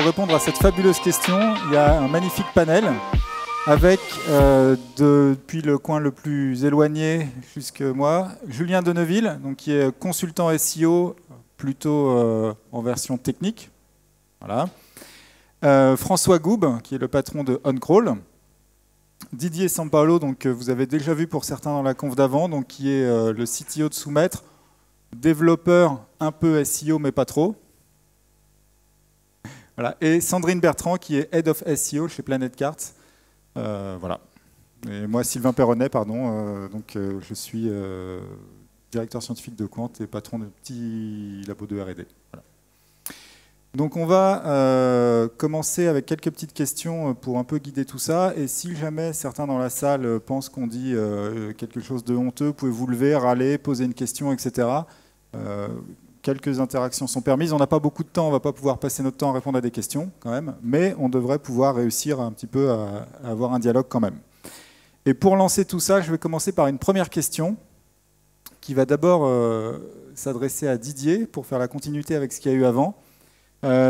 pour répondre à cette fabuleuse question, il y a un magnifique panel avec, depuis le coin le plus éloigné jusque moi, Julien Deneville, donc, qui est consultant SEO, plutôt en version technique. Voilà. François Goub, qui est le patron de OnCrawl. Didier Sampaolo, donc, vous avez déjà vu pour certains dans la conf d'avant, donc, qui est le CTO de Soumettre, développeur un peu SEO, mais pas trop. Voilà. Et Sandrine Bertrand, qui est Head of SEO chez Planet Cards. Voilà. Et moi, Sylvain Perronnet, pardon. Je suis directeur scientifique de Quant et patron de petit labo de R&D. Voilà. Donc on va commencer avec quelques petites questions pour un peu guider tout ça. Et si jamais certains dans la salle pensent qu'on dit quelque chose de honteux, pouvez-vous lever, râler, poser une question, etc. Quelques interactions sont permises. On n'a pas beaucoup de temps, on ne va pas pouvoir passer notre temps à répondre à des questions quand même, mais on devrait pouvoir réussir un petit peu à avoir un dialogue quand même. Et pour lancer tout ça, je vais commencer par une première question qui va d'abord s'adresser à Didier pour faire la continuité avec ce qu'il y a eu avant.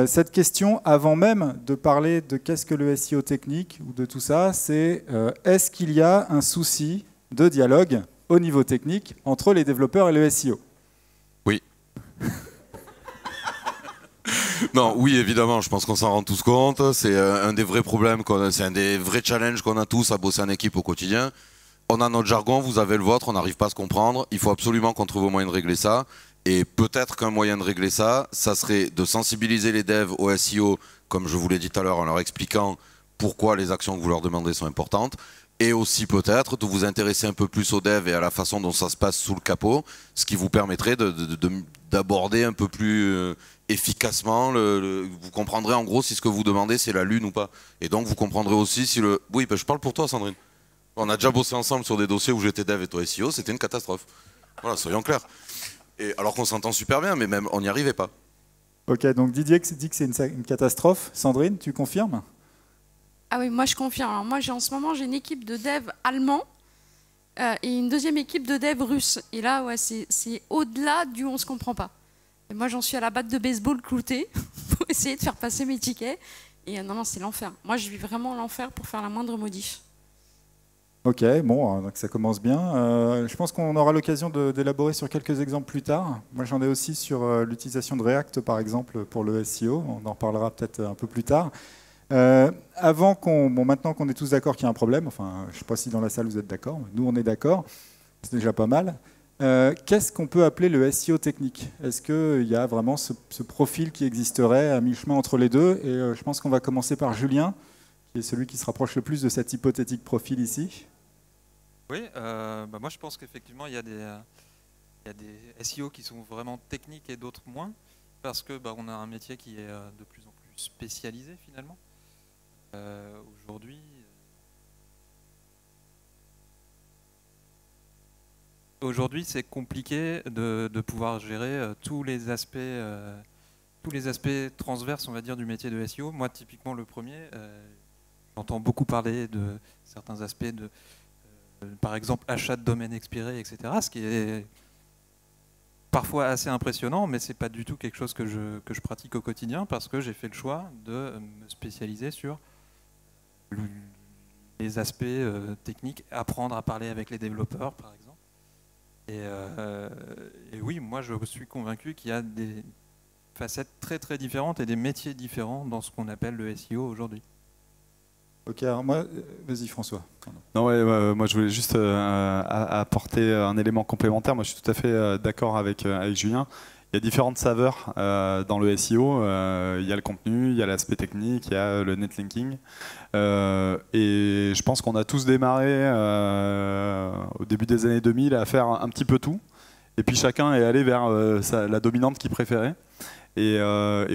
Cette question, avant même de parler de qu'est-ce que le SEO technique ou de tout ça, c'est est-ce qu'il y a un souci de dialogue au niveau technique entre les développeurs et le SEO? Oui. Non, oui, évidemment, je pense qu'on s'en rend tous compte. C'est un des vrais problèmes, c'est un des vrais challenges qu'on a tous à bosser en équipe au quotidien. On a notre jargon, vous avez le vôtre, on n'arrive pas à se comprendre. Il faut absolument qu'on trouve un moyen de régler ça. Et peut-être qu'un moyen de régler ça, ça serait de sensibiliser les devs au SEO, comme je vous l'ai dit tout à l'heure, en leur expliquant pourquoi les actions que vous leur demandez sont importantes. Et aussi peut-être de vous intéresser un peu plus aux devs et à la façon dont ça se passe sous le capot, ce qui vous permettrait d'aborder un peu plus efficacement, vous comprendrez en gros si ce que vous demandez c'est la lune ou pas. Et donc vous comprendrez aussi si le... Oui, ben je parle pour toi Sandrine. On a déjà bossé ensemble sur des dossiers où j'étais dev et toi SEO, c'était une catastrophe. Voilà, soyons clairs. Et alors qu'on s'entend super bien, mais même on n'y arrivait pas. Ok, donc Didier dit que c'est une catastrophe. Sandrine, tu confirmes? Ah oui, moi je confirme. Alors moi, en ce moment, j'ai une équipe de dev allemand et une deuxième équipe de dev russe. Et là, ouais, c'est au-delà du on se comprend pas. Et moi, j'en suis à la batte de baseball cloutée pour essayer de faire passer mes tickets. Et non, c'est l'enfer. Moi, je vis vraiment l'enfer pour faire la moindre modif. Ok, bon, donc ça commence bien. Je pense qu'on aura l'occasion d'élaborer sur quelques exemples plus tard. Moi, j'en ai aussi sur l'utilisation de React, par exemple, pour le SEO. On en reparlera peut-être un peu plus tard. Maintenant qu'on est tous d'accord qu'il y a un problème, enfin, je ne sais pas si dans la salle vous êtes d'accord, mais nous on est d'accord, c'est déjà pas mal. Qu'est-ce qu'on peut appeler le SEO technique? Est-ce qu'il y a vraiment ce profil qui existerait à mi-chemin entre les deux? Et je pense qu'on va commencer par Julien, qui est celui qui se rapproche le plus de cet hypothétique profil ici. Oui, moi je pense qu'effectivement il y a des SEO qui sont vraiment techniques et d'autres moins, parce que on a un métier qui est de plus en plus spécialisé finalement. Aujourd'hui, c'est compliqué de pouvoir gérer tous les aspects transverses, on va dire, du métier de SEO. Moi, typiquement, le premier, j'entends beaucoup parler de certains aspects de, par exemple, achat de domaine expiré, etc. Ce qui est parfois assez impressionnant, mais c'est pas du tout quelque chose que je pratique au quotidien parce que j'ai fait le choix de me spécialiser sur les aspects techniques, apprendre à parler avec les développeurs, par exemple. Et oui, moi je suis convaincu qu'il y a des facettes très très différentes et des métiers différents dans ce qu'on appelle le SEO aujourd'hui. Ok, alors moi, vas-y François. Non, ouais, moi je voulais juste apporter un élément complémentaire. Moi je suis tout à fait d'accord avec Julien. Il y a différentes saveurs dans le SEO. Il y a le contenu, il y a l'aspect technique, il y a le netlinking. Et je pense qu'on a tous démarré au début des années 2000 à faire un petit peu tout. Et puis chacun est allé vers la dominante qu'il préférait. Et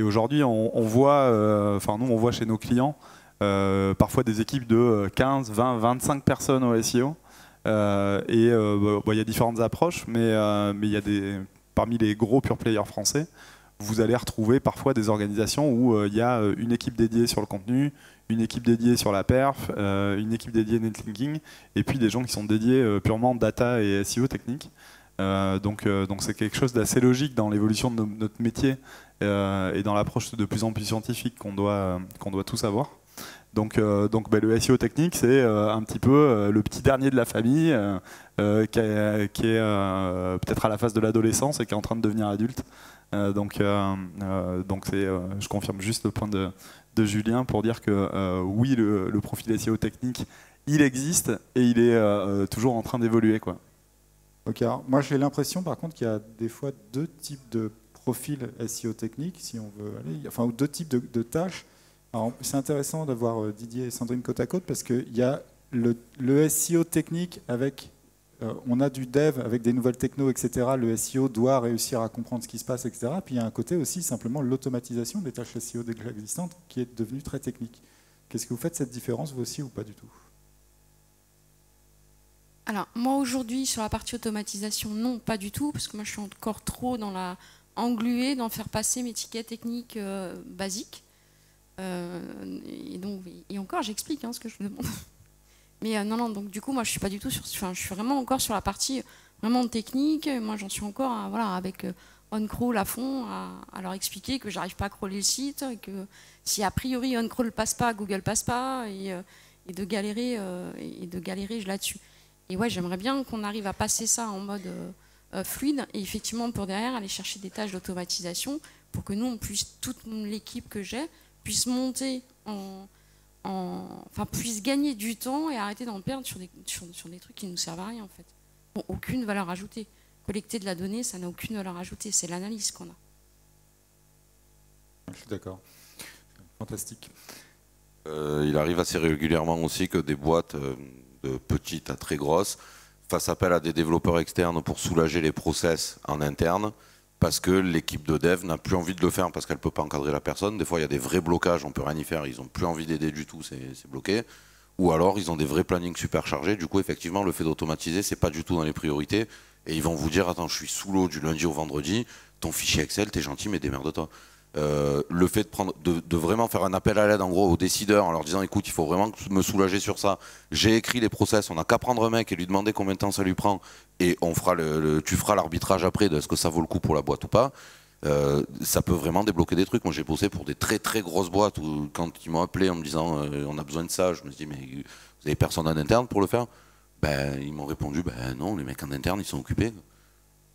aujourd'hui, on voit chez nos clients parfois des équipes de 15, 20, 25 personnes au SEO. Il y a différentes approches, mais il y a parmi les gros pure players français, vous allez retrouver parfois des organisations où il y a une équipe dédiée sur le contenu, une équipe dédiée sur la perf, une équipe dédiée netlinking, et puis des gens qui sont dédiés purement data et SEO technique. Donc c'est quelque chose d'assez logique dans l'évolution de notre métier et dans l'approche de plus en plus scientifique qu'on doit tous avoir. Donc le SEO technique, c'est un petit peu le petit dernier de la famille qui est peut-être à la phase de l'adolescence et qui est en train de devenir adulte. Je confirme juste le point de Julien pour dire que oui, le profil SEO technique, il existe et il est toujours en train d'évoluer, quoi. Ok, alors moi j'ai l'impression par contre qu'il y a des fois deux types de profils SEO technique, si on veut aller, enfin, ou deux types de tâches. C'est intéressant d'avoir Didier et Sandrine côte à côte parce qu'il y a le SEO technique avec, on a du dev avec des nouvelles techno, etc. Le SEO doit réussir à comprendre ce qui se passe, etc. Puis il y a un côté aussi simplement l'automatisation des tâches SEO déjà existantes qui est devenue très technique. Qu'est-ce que vous faites cette différence vous aussi ou pas du tout? Alors, moi aujourd'hui, sur la partie automatisation, non, pas du tout, parce que moi je suis encore trop engluée dans faire passer mes tickets techniques basiques. Et encore, j'explique ce que je demande. Mais non, donc du coup, moi je suis pas du tout je suis vraiment encore sur la partie vraiment technique. Moi j'en suis encore avec OnCrawl à fond, à leur expliquer que j'arrive pas à crawler le site, et que si a priori OnCrawl passe pas, Google passe pas, et de galérer là-dessus. Et ouais, j'aimerais bien qu'on arrive à passer ça en mode fluide et effectivement pour derrière aller chercher des tâches d'automatisation pour que nous, on puisse, toute l'équipe que j'ai, puisse monter puisse gagner du temps et arrêter d'en perdre sur des trucs qui ne nous servent à rien en fait. Bon, aucune valeur ajoutée. Collecter de la donnée, ça n'a aucune valeur ajoutée, c'est l'analyse qu'on a. Je suis d'accord. Fantastique. Il arrive assez régulièrement aussi que des boîtes de petites à très grosses fassent appel à des développeurs externes pour soulager les process en interne parce que l'équipe de dev n'a plus envie de le faire parce qu'elle ne peut pas encadrer la personne. Des fois, il y a des vrais blocages, on ne peut rien y faire, ils n'ont plus envie d'aider du tout, c'est bloqué. Ou alors, ils ont des vrais plannings super chargés. Du coup, effectivement, le fait d'automatiser, ce n'est pas du tout dans les priorités. Et ils vont vous dire, attends, je suis sous l'eau du lundi au vendredi, ton fichier Excel, t'es gentil, mais démerde-toi. Le fait de vraiment faire un appel à l'aide en gros aux décideurs en leur disant écoute il faut vraiment me soulager sur ça, j'ai écrit les process, on n'a qu'à prendre un mec et lui demander combien de temps ça lui prend et on fera tu feras l'arbitrage après de est-ce que ça vaut le coup pour la boîte ou pas, ça peut vraiment débloquer des trucs. Moi j'ai bossé pour des très très grosses boîtes où quand ils m'ont appelé en me disant on a besoin de ça, je me suis dit mais vous avez personne en interne pour le faire? Ils m'ont répondu non, les mecs en interne ils sont occupés.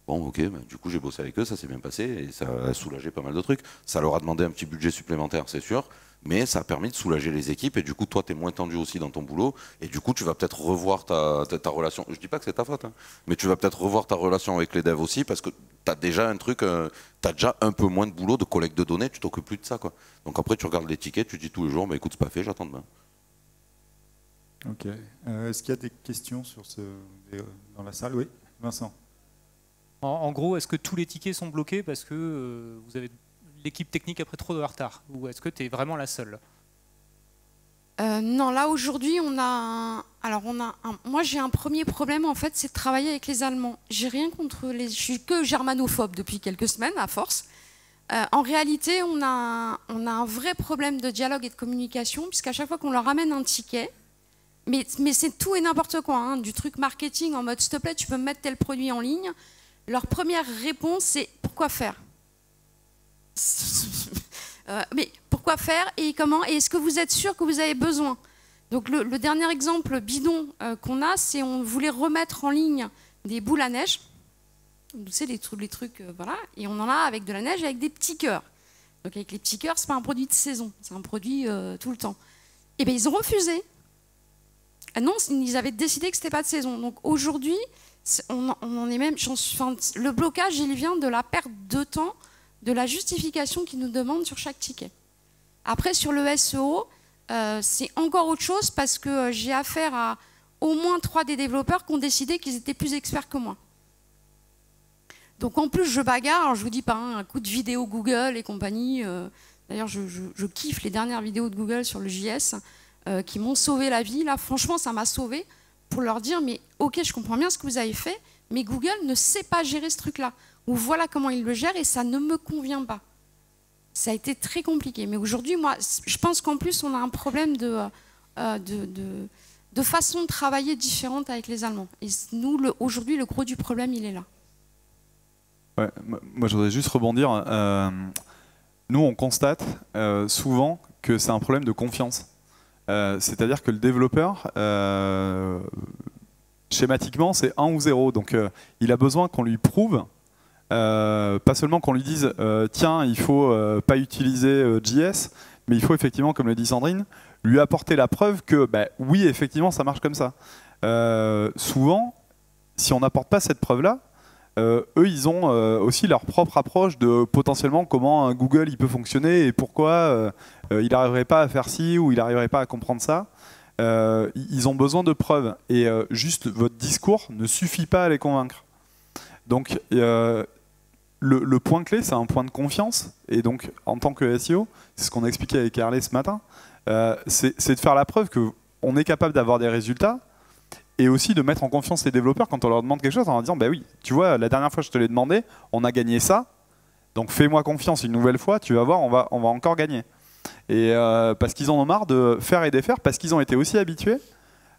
Bon, ok, du coup j'ai bossé avec eux, ça s'est bien passé et ça a soulagé pas mal de trucs. Ça leur a demandé un petit budget supplémentaire, c'est sûr, mais ça a permis de soulager les équipes et du coup toi tu es moins tendu aussi dans ton boulot et du coup tu vas peut-être revoir ta relation. Je dis pas que c'est ta faute, mais tu vas peut-être revoir ta relation avec les devs aussi parce que tu as déjà un truc, tu as déjà un peu moins de boulot de collecte de données, tu t'occupes plus de ça, quoi. Donc après tu regardes les tickets, tu dis tous les jours, écoute c'est pas fait, j'attends demain. Ok. Est-ce qu'il y a des questions dans la salle? Oui, Vincent. En gros, est-ce que tous les tickets sont bloqués parce que vous avez l'équipe technique a pris trop de retard? Ou est-ce que tu es vraiment la seule? Non, là aujourd'hui, moi j'ai un premier problème en fait, c'est de travailler avec les Allemands. J'ai rien contre je suis que germanophobe depuis quelques semaines à force. En réalité, on a un vrai problème de dialogue et de communication puisqu'à chaque fois qu'on leur ramène un ticket, mais c'est tout et n'importe quoi, du truc marketing en mode s'il te plaît, tu peux me mettre tel produit en ligne. Leur première réponse, c'est pourquoi faire? Mais pourquoi faire et comment? Et est-ce que vous êtes sûr que vous avez besoin? Donc le dernier exemple bidon qu'on a, c'est on voulait remettre en ligne des boules à neige. Vous savez, les trucs, voilà. Et on en a avec de la neige et avec des petits cœurs. Donc avec les petits cœurs, c'est pas un produit de saison, c'est un produit tout le temps. Et bien ils ont refusé. Non, ils avaient décidé que c'était pas de saison. Donc aujourd'hui, on en est même, le blocage, il vient de la perte de temps, de la justification qu'ils nous demandent sur chaque ticket. Après, sur le SEO, c'est encore autre chose parce que j'ai affaire à au moins 3 des développeurs qui ont décidé qu'ils étaient plus experts que moi. Donc en plus, je bagarre, alors je vous dis pas, un coup de vidéo Google et compagnie. D'ailleurs, je kiffe les dernières vidéos de Google sur le JS qui m'ont sauvé la vie. Là, franchement, ça m'a sauvé. Pour leur dire, mais ok, je comprends bien ce que vous avez fait, mais Google ne sait pas gérer ce truc-là. Ou voilà comment il le gère et ça ne me convient pas. Ça a été très compliqué. Mais aujourd'hui, moi, je pense qu'en plus, on a un problème de façon de travailler différente avec les Allemands. Et nous, aujourd'hui, le gros du problème, il est là. Ouais, moi, je voudrais juste rebondir. Nous, on constate souvent que c'est un problème de confiance. C'est-à-dire que le développeur, schématiquement, c'est 1 ou 0. Donc, il a besoin qu'on lui prouve, pas seulement qu'on lui dise tiens, il faut pas utiliser JS, mais il faut effectivement, comme le dit Sandrine, lui apporter la preuve que bah, oui, effectivement, ça marche comme ça. Souvent, si on n'apporte pas cette preuve-là, eux, ils ont aussi leur propre approche de potentiellement comment un Google il peut fonctionner et pourquoi il n'arriverait pas à faire ci ou il n'arriverait pas à comprendre ça. Ils ont besoin de preuves et juste votre discours ne suffit pas à les convaincre. Donc le point clé, c'est un point de confiance. Et donc en tant que SEO, c'est ce qu'on a expliqué avec Harley ce matin, c'est de faire la preuve qu'on est capable d'avoir des résultats. Et aussi de mettre en confiance les développeurs quand on leur demande quelque chose en leur disant bah oui, tu vois, la dernière fois je te l'ai demandé, on a gagné ça, donc fais-moi confiance une nouvelle fois, tu vas voir, on va encore gagner. Et parce qu'ils en ont marre de faire et défaire, parce qu'ils ont été aussi habitués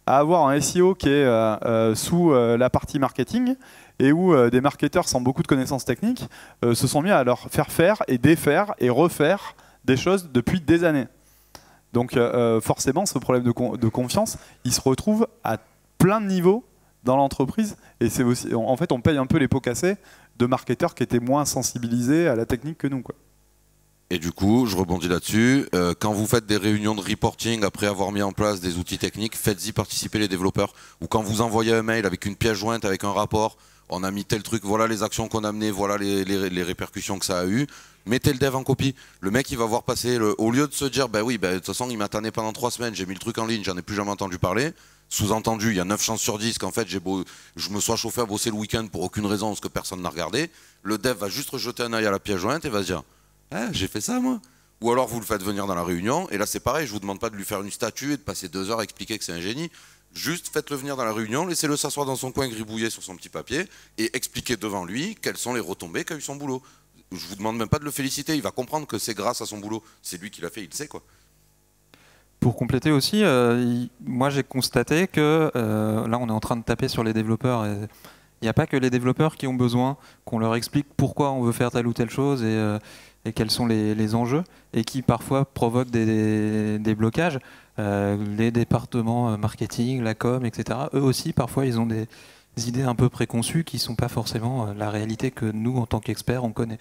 à avoir un SEO qui est sous la partie marketing et où des marketeurs sans beaucoup de connaissances techniques se sont mis à leur faire et défaire et refaire des choses depuis des années. Donc forcément, ce problème de confiance, il se retrouve à plein de niveaux dans l'entreprise et c'est aussi, en fait on paye un peu les pots cassés de marketeurs qui étaient moins sensibilisés à la technique que nous, quoi. Et du coup, je rebondis là-dessus, quand vous faites des réunions de reporting après avoir mis en place des outils techniques, faites-y participer les développeurs. Ou quand vous envoyez un mail avec une pièce jointe, avec un rapport, on a mis tel truc, voilà les actions qu'on a menées, voilà les répercussions que ça a eu. Mettez le dev en copie. Le mec, il va voir passer, au lieu de se dire, bah oui, de toute façon, il m'attendait pendant 3 semaines, j'ai mis le truc en ligne, j'en ai plus jamais entendu parler. Sous-entendu, il y a 9 chances sur 10 qu'en fait, je me sois chauffé à bosser le week-end pour aucune raison, parce que personne n'a regardé. Le dev va juste jeter un œil à la pièce jointe et va se dire, ah, j'ai fait ça, moi. Ou alors, vous le faites venir dans la réunion, et là, c'est pareil, je vous demande pas de lui faire une statue et de passer 2 heures à expliquer que c'est un génie. Juste faites-le venir dans la réunion, laissez-le s'asseoir dans son coin gribouillé sur son petit papier et expliquez devant lui quelles sont les retombées qu'a eu son boulot. Je vous demande même pas de le féliciter, il va comprendre que c'est grâce à son boulot. C'est lui qui l'a fait, il le sait, quoi. Pour compléter aussi, moi j'ai constaté que là on est en train de taper sur les développeurs. Il n'y a pas que les développeurs qui ont besoin qu'on leur explique pourquoi on veut faire telle ou telle chose et quels sont les enjeux et qui parfois provoquent des blocages. Les départements marketing, la com, etc. Eux aussi parfois ils ont des idées un peu préconçues qui ne sont pas forcément la réalité que nous en tant qu'experts on connaît.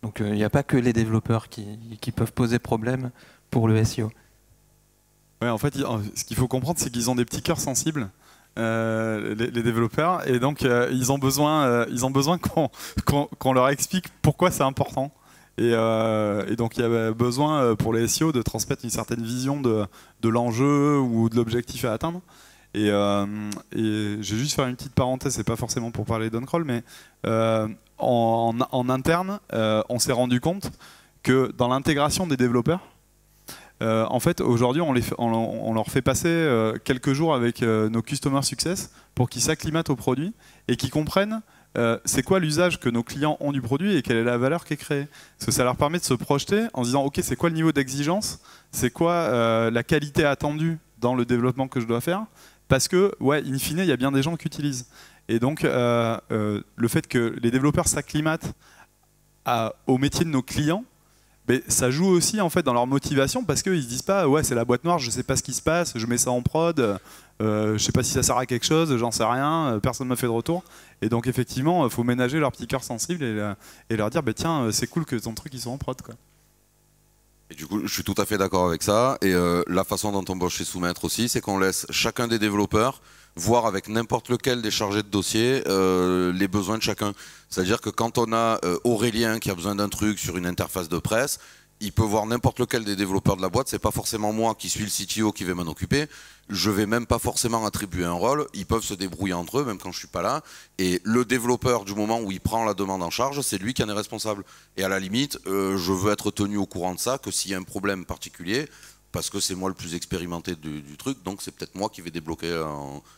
Donc il n'y a pas que les développeurs qui peuvent poser problème pour le SEO. Ouais, en fait, ce qu'il faut comprendre, c'est qu'ils ont des petits cœurs sensibles, les développeurs, et donc ils ont besoin qu'on leur explique pourquoi c'est important. Et donc il y a besoin pour les SEO de transmettre une certaine vision de l'enjeu ou de l'objectif à atteindre. Et je vais juste faire une petite parenthèse, c'est pas forcément pour parler d'OnCrawl, mais en interne, on s'est rendu compte que dans l'intégration des développeurs, en fait, aujourd'hui, on leur fait passer quelques jours avec nos Customer Success pour qu'ils s'acclimatent au produit et qu'ils comprennent c'est quoi l'usage que nos clients ont du produit et quelle est la valeur qui est créée. Parce que ça leur permet de se projeter en se disant ok, c'est quoi le niveau d'exigence, c'est quoi la qualité attendue dans le développement que je dois faire, parce que, ouais, in fine, il y a bien des gens qui utilisent. Et donc, le fait que les développeurs s'acclimatent au métier de nos clients, mais ça joue aussi en fait dans leur motivation parce qu'ils se disent pas ouais c'est la boîte noire, je sais pas ce qui se passe, je mets ça en prod, je sais pas si ça sert à quelque chose, j'en sais rien, personne ne m'a fait de retour. Et donc effectivement il faut ménager leur petit cœur sensible et leur dire bah, tiens c'est cool que ton truc ils sont en prod, quoi. Et du coup je suis tout à fait d'accord avec ça et la façon dont on bosse chez Soumettre aussi, c'est qu'on laisse chacun des développeurs voir avec n'importe lequel des chargés de dossier les besoins de chacun. C'est-à-dire que quand on a Aurélien qui a besoin d'un truc sur une interface de presse, il peut voir n'importe lequel des développeurs de la boîte, c'est pas forcément moi qui suis le CTO qui vais m'en occuper, je vais même pas forcément attribuer un rôle, ils peuvent se débrouiller entre eux même quand je suis pas là, et le développeur du moment où il prend la demande en charge, c'est lui qui en est responsable. Et à la limite, je veux être tenu au courant de ça, que s'il y a un problème particulier, parce que c'est moi le plus expérimenté du truc, donc c'est peut-être moi qui vais débloquer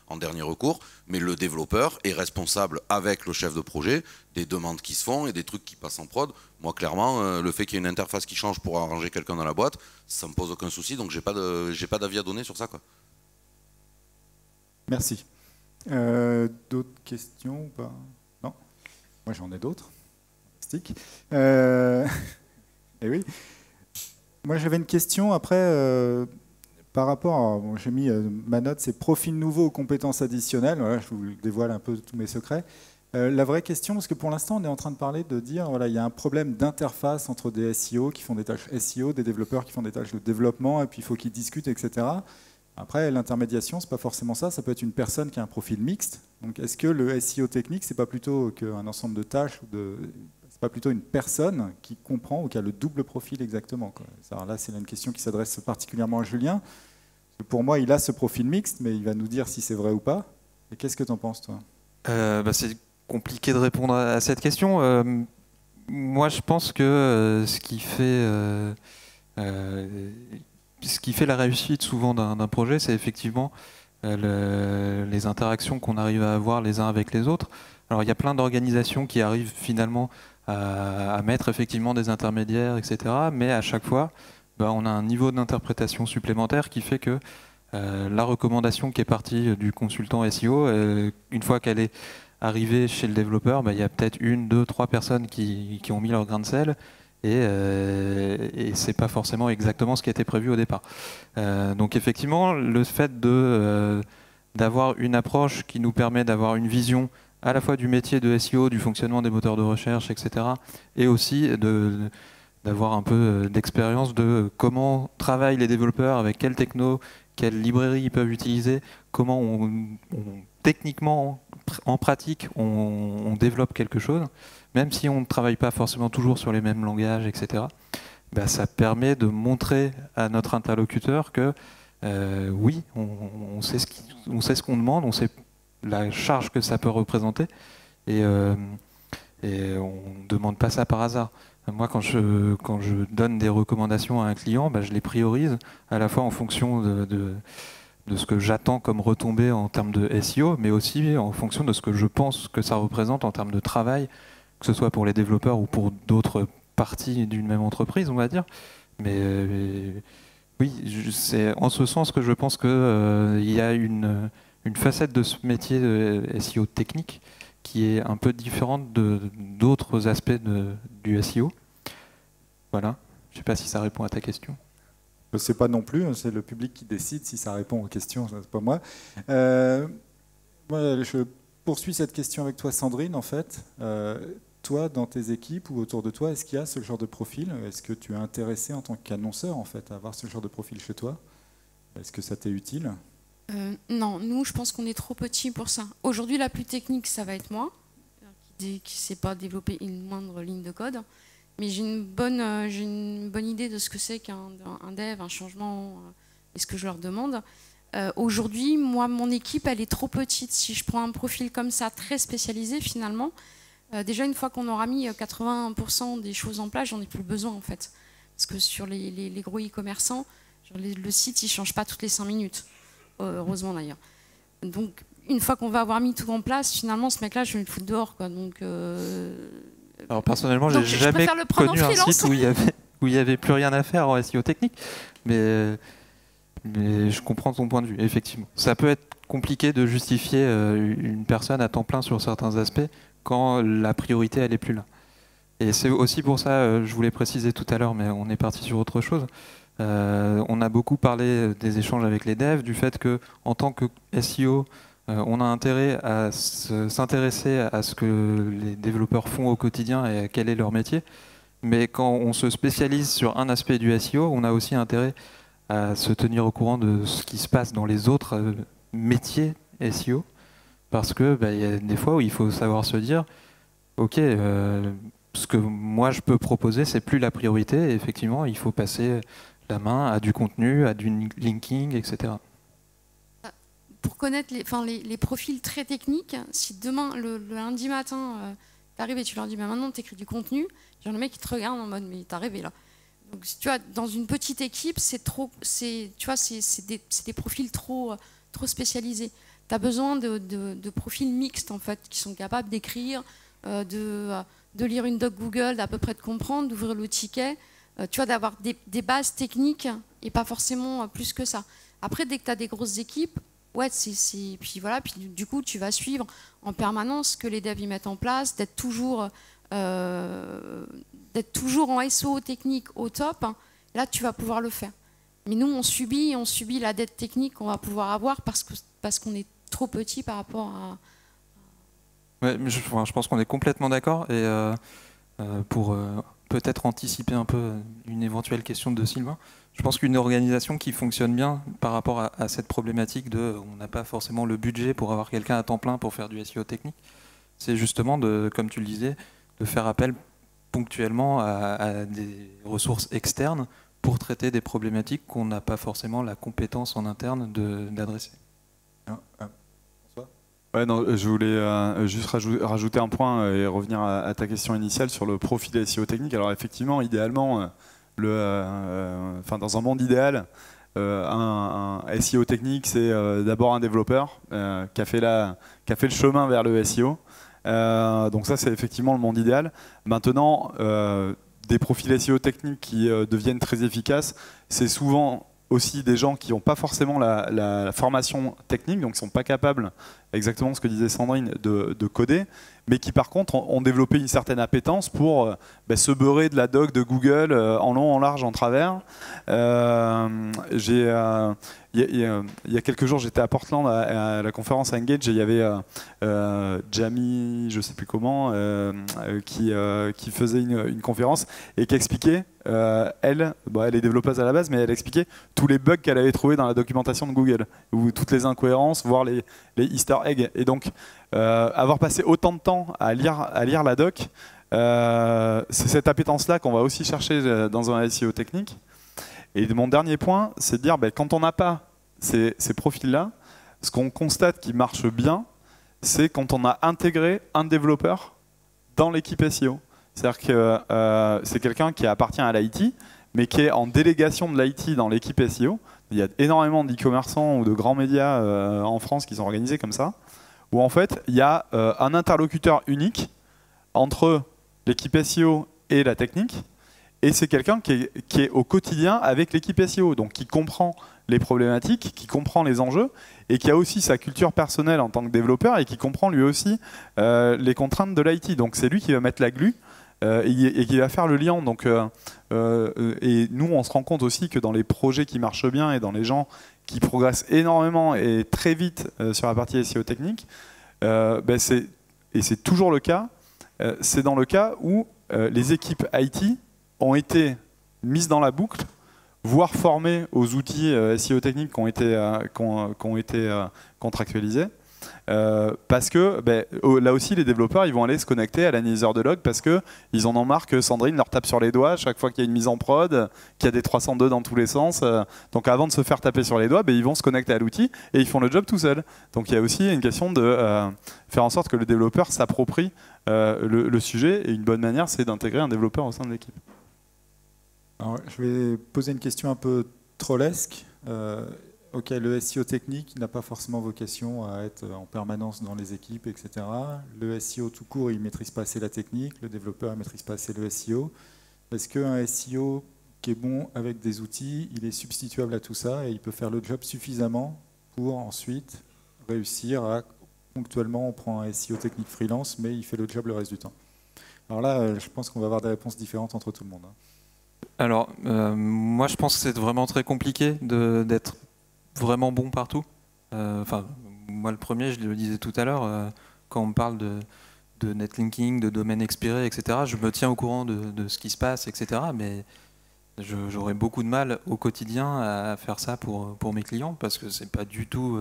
en dernier recours, mais le développeur est responsable avec le chef de projet des demandes qui se font et des trucs qui passent en prod. Moi clairement, le fait qu'il y ait une interface qui change pour arranger quelqu'un dans la boîte, ça me pose aucun souci, donc j'ai pas d'avis à donner sur ça, quoi. Merci. D'autres questions ou pas? Non? Moi j'en ai d'autres. fantastique. Et oui. Moi, j'avais une question après, par rapport à, bon, j'ai mis ma note, c'est profil nouveau aux compétences additionnelles. Voilà, je vous dévoile un peu tous mes secrets. La vraie question, parce que pour l'instant, on est en train de parler de dire, voilà, il y a un problème d'interface entre des SEO qui font des tâches SEO, des développeurs qui font des tâches de développement, et puis il faut qu'ils discutent, etc. Après, l'intermédiation, c'est pas forcément ça. Ça peut être une personne qui a un profil mixte. Donc, est-ce que le SEO technique, c'est pas plutôt qu'un ensemble de tâches, c'est pas plutôt une personne qui comprend ou qui a le double profil exactement, quoi. Alors là, c'est une question qui s'adresse particulièrement à Julien. Parce que pour moi, il a ce profil mixte, mais il va nous dire si c'est vrai ou pas. Et qu'est-ce que tu en penses, toi? C'est compliqué de répondre à cette question. Moi, je pense que ce qui fait la réussite souvent d'un projet, c'est effectivement les interactions qu'on arrive à avoir les uns avec les autres. Alors il y a plein d'organisations qui arrivent finalement à mettre effectivement des intermédiaires, etc. Mais à chaque fois, on a un niveau d'interprétation supplémentaire qui fait que la recommandation qui est partie du consultant SEO, une fois qu'elle est arrivée chez le développeur, il y a peut-être 1, 2, 3 personnes qui ont mis leur grain de sel. Et c'est pas forcément exactement ce qui était prévu au départ. Donc effectivement, le fait d'avoir une approche qui nous permet d'avoir une vision à la fois du métier de SEO, du fonctionnement des moteurs de recherche, etc., et aussi d'avoir un peu d'expérience de comment travaillent les développeurs, avec quelle techno, quelle librairie ils peuvent utiliser, comment techniquement, en pratique, on développe quelque chose. Même si on ne travaille pas forcément toujours sur les mêmes langages, etc., ça permet de montrer à notre interlocuteur que oui, on sait ce qu'on demande, on sait la charge que ça peut représenter, et on ne demande pas ça par hasard. Moi, quand je donne des recommandations à un client, je les priorise à la fois en fonction de ce que j'attends comme retombée en termes de SEO, mais aussi en fonction de ce que je pense que ça représente en termes de travail, que ce soit pour les développeurs ou pour d'autres parties d'une même entreprise, on va dire. Mais oui, c'est en ce sens que je pense qu'il y a une facette de ce métier de SEO technique qui est un peu différente d'autres aspects du SEO. Voilà, je ne sais pas si ça répond à ta question. Je ne sais pas non plus, c'est le public qui décide si ça répond aux questions, c'est pas moi. Moi, je poursuis cette question avec toi, Sandrine, en fait. Toi, dans tes équipes ou autour de toi, est-ce qu'il y a ce genre de profil? Est-ce que tu es intéressé en tant qu'annonceur, en fait, à avoir ce genre de profil chez toi? Est-ce que ça t'est utile? Non, nous, je pense qu'on est trop petits pour ça. Aujourd'hui, la plus technique, ça va être moi, qui ne sait pas développer une moindre ligne de code. Mais j'ai une bonne idée de ce que c'est qu'un dev, un changement, et ce que je leur demande. Aujourd'hui, moi, mon équipe, elle est trop petite. Si je prends un profil comme ça, très spécialisé, finalement, déjà, une fois qu'on aura mis 80% des choses en place, j'en ai plus besoin, en fait. Parce que sur les gros e-commerçants, le site, il ne change pas toutes les 5 minutes. Heureusement, d'ailleurs. Donc, une fois qu'on va avoir mis tout en place, finalement, ce mec-là, je vais le foutre dehors, quoi. Donc... Alors personnellement, j'ai jamais connu un site où il y avait plus rien à faire en SEO technique, mais je comprends ton point de vue. Effectivement, ça peut être compliqué de justifier une personne à temps plein sur certains aspects quand la priorité elle est plus là. Et c'est aussi pour ça, je voulais préciser tout à l'heure, mais on est parti sur autre chose. On a beaucoup parlé des échanges avec les devs, du fait que en tant que SEO, on a intérêt à s'intéresser à ce que les développeurs font au quotidien et à quel est leur métier. Mais quand on se spécialise sur un aspect du SEO, on a aussi intérêt à se tenir au courant de ce qui se passe dans les autres métiers SEO. Parce que y a des fois où il faut savoir se dire, ok, ce que moi je peux proposer, c'est plus la priorité. Et effectivement, il faut passer la main à du contenu, à du linking, etc. Pour connaître les profils très techniques, si demain, le lundi matin, tu arrives et tu leur dis maintenant tu écris du contenu, genre le mec qui te regarde en mode mais t'as rêvé là. Donc tu vois, dans une petite équipe, c'est des profils trop spécialisés. Tu as besoin de profils mixtes en fait, qui sont capables d'écrire, de lire une doc Google, d'à peu près de comprendre, d'ouvrir le ticket, tu vois, d'avoir des bases techniques et pas forcément plus que ça. Après, dès que tu as des grosses équipes, ouais, puis voilà, puis du coup, tu vas suivre en permanence ce que les devs y mettent en place, d'être toujours d'être toujours en SEO technique au top, hein, là tu vas pouvoir le faire. Mais nous on subit la dette technique qu'on va pouvoir avoir parce qu'on est trop petit par rapport à... Ouais, mais je pense qu'on est complètement d'accord. Et pour peut-être anticiper un peu une éventuelle question de Sylvain, je pense qu'une organisation qui fonctionne bien par rapport à cette problématique de on n'a pas forcément le budget pour avoir quelqu'un à temps plein pour faire du SEO technique, c'est justement, comme tu le disais, de faire appel ponctuellement à des ressources externes pour traiter des problématiques qu'on n'a pas forcément la compétence en interne d'adresser. Ouais, non, je voulais juste rajouter un point et revenir à ta question initiale sur le profil SEO technique. Alors effectivement, idéalement, dans un monde idéal, un SEO technique, c'est d'abord un développeur qui a fait le chemin vers le SEO. Donc ça, c'est effectivement le monde idéal. Maintenant, des profils SEO techniques qui deviennent très efficaces, c'est souvent aussi des gens qui n'ont pas forcément la formation technique, donc qui ne sont pas capables, exactement ce que disait Sandrine, de coder, mais qui par contre ont développé une certaine appétence pour se beurrer de la doc de Google en long, en large, en travers. Il y a quelques jours, j'étais à Portland à la conférence Engage et il y avait Jamie, je ne sais plus comment, qui faisait une conférence et qui expliquait, elle est développeuse à la base, mais elle expliquait tous les bugs qu'elle avait trouvés dans la documentation de Google, ou toutes les incohérences, voire les easter eggs. Et donc, avoir passé autant de temps à lire la doc, c'est cette appétence-là qu'on va aussi chercher dans un SEO technique. Et mon dernier point, c'est de dire, quand on n'a pas ces profils-là, ce qu'on constate qui marche bien, c'est quand on a intégré un développeur dans l'équipe SEO. C'est-à-dire que c'est quelqu'un qui appartient à l'IT, mais qui est en délégation de l'IT dans l'équipe SEO. Il y a énormément d'e-commerçants ou de grands médias en France qui sont organisés comme ça, où en fait, il y a un interlocuteur unique entre l'équipe SEO et la technique, et c'est quelqu'un qui est au quotidien avec l'équipe SEO, donc qui comprend les problématiques, qui comprend les enjeux, et qui a aussi sa culture personnelle en tant que développeur, et qui comprend lui aussi les contraintes de l'IT. Donc c'est lui qui va mettre la glu, et qui va faire le lien. Donc, et nous, on se rend compte aussi que dans les projets qui marchent bien, et dans les gens qui progressent énormément et très vite sur la partie SEO technique, et c'est toujours le cas, c'est dans le cas où les équipes IT ont été mises dans la boucle, voire formées aux outils SEO techniques qui ont été contractualisés. Parce que là aussi les développeurs ils vont aller se connecter à l'analyseur de log parce qu'ils en ont marre que Sandrine leur tape sur les doigts chaque fois qu'il y a une mise en prod, qu'il y a des 302 dans tous les sens. Donc avant de se faire taper sur les doigts, ils vont se connecter à l'outil et ils font le job tout seuls. Donc il y a aussi une question de faire en sorte que le développeur s'approprie le sujet, et une bonne manière c'est d'intégrer un développeur au sein de l'équipe. Alors, je vais poser une question un peu trollesque. Ok, le SEO technique n'a pas forcément vocation à être en permanence dans les équipes, etc. Le SEO tout court, il ne maîtrise pas assez la technique. Le développeur ne maîtrise pas assez le SEO. Est-ce qu'un SEO qui est bon avec des outils, il est substituable à tout ça et il peut faire le job suffisamment pour ensuite réussir à, ponctuellement, on prend un SEO technique freelance, mais il fait le job le reste du temps. Alors là, je pense qu'on va avoir des réponses différentes entre tout le monde. Alors, moi, je pense que c'est vraiment très compliqué d'être vraiment bon partout. Moi, le premier, je le disais tout à l'heure, quand on parle de netlinking, de domaine expiré, etc., je me tiens au courant de ce qui se passe, etc., mais j'aurais beaucoup de mal au quotidien à faire ça pour mes clients, parce que c'est pas du tout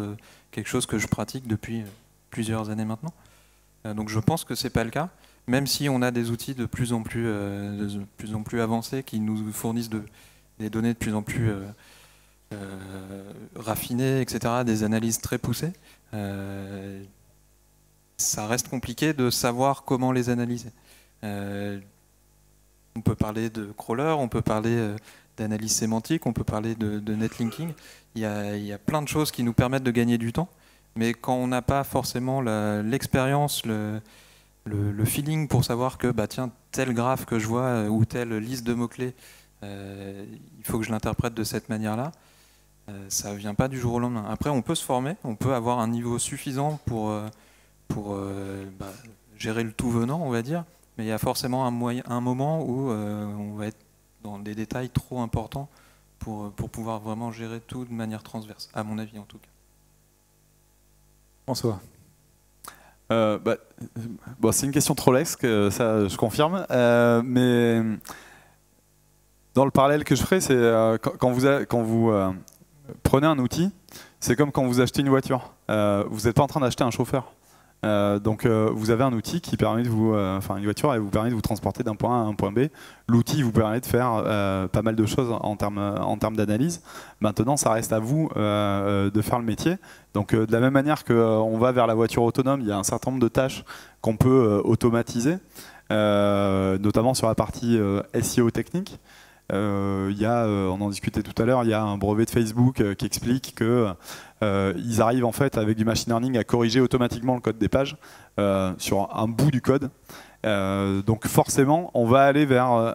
quelque chose que je pratique depuis plusieurs années maintenant. Donc je pense que c'est pas le cas, même si on a des outils de plus en plus avancés qui nous fournissent des données de plus en plus raffinées, etc., des analyses très poussées. Ça reste compliqué de savoir comment les analyser. On peut parler de crawler, on peut parler d'analyse sémantique, on peut parler de netlinking. Il y a plein de choses qui nous permettent de gagner du temps, mais quand on n'a pas forcément l'expérience, le feeling pour savoir que tiens, tel graphe que je vois ou telle liste de mots-clés, il faut que je l'interprète de cette manière-là, ça ne vient pas du jour au lendemain. Après, on peut se former, on peut avoir un niveau suffisant pour gérer le tout venant, on va dire, mais il y a forcément un moment où on va être dans des détails trop importants pour pouvoir vraiment gérer tout de manière transverse, à mon avis en tout cas. François. Bon, c'est une question trop laxe, ça je confirme, mais dans le parallèle que je ferai, c'est quand vous prenez un outil, c'est comme quand vous achetez une voiture. Vous n'êtes pas en train d'acheter un chauffeur. Donc vous avez un outil qui permet de vous, une voiture, elle vous permet de vous transporter d'un point A à un point B. L'outil vous permet de faire pas mal de choses en termes d'analyse. Maintenant, ça reste à vous de faire le métier. Donc de la même manière qu'on va vers la voiture autonome, il y a un certain nombre de tâches qu'on peut automatiser, notamment sur la partie SEO technique. On en discutait tout à l'heure, il y a un brevet de Facebook qui explique qu'ils arrivent en fait avec du machine learning à corriger automatiquement le code des pages sur un bout du code. Donc forcément, on va aller vers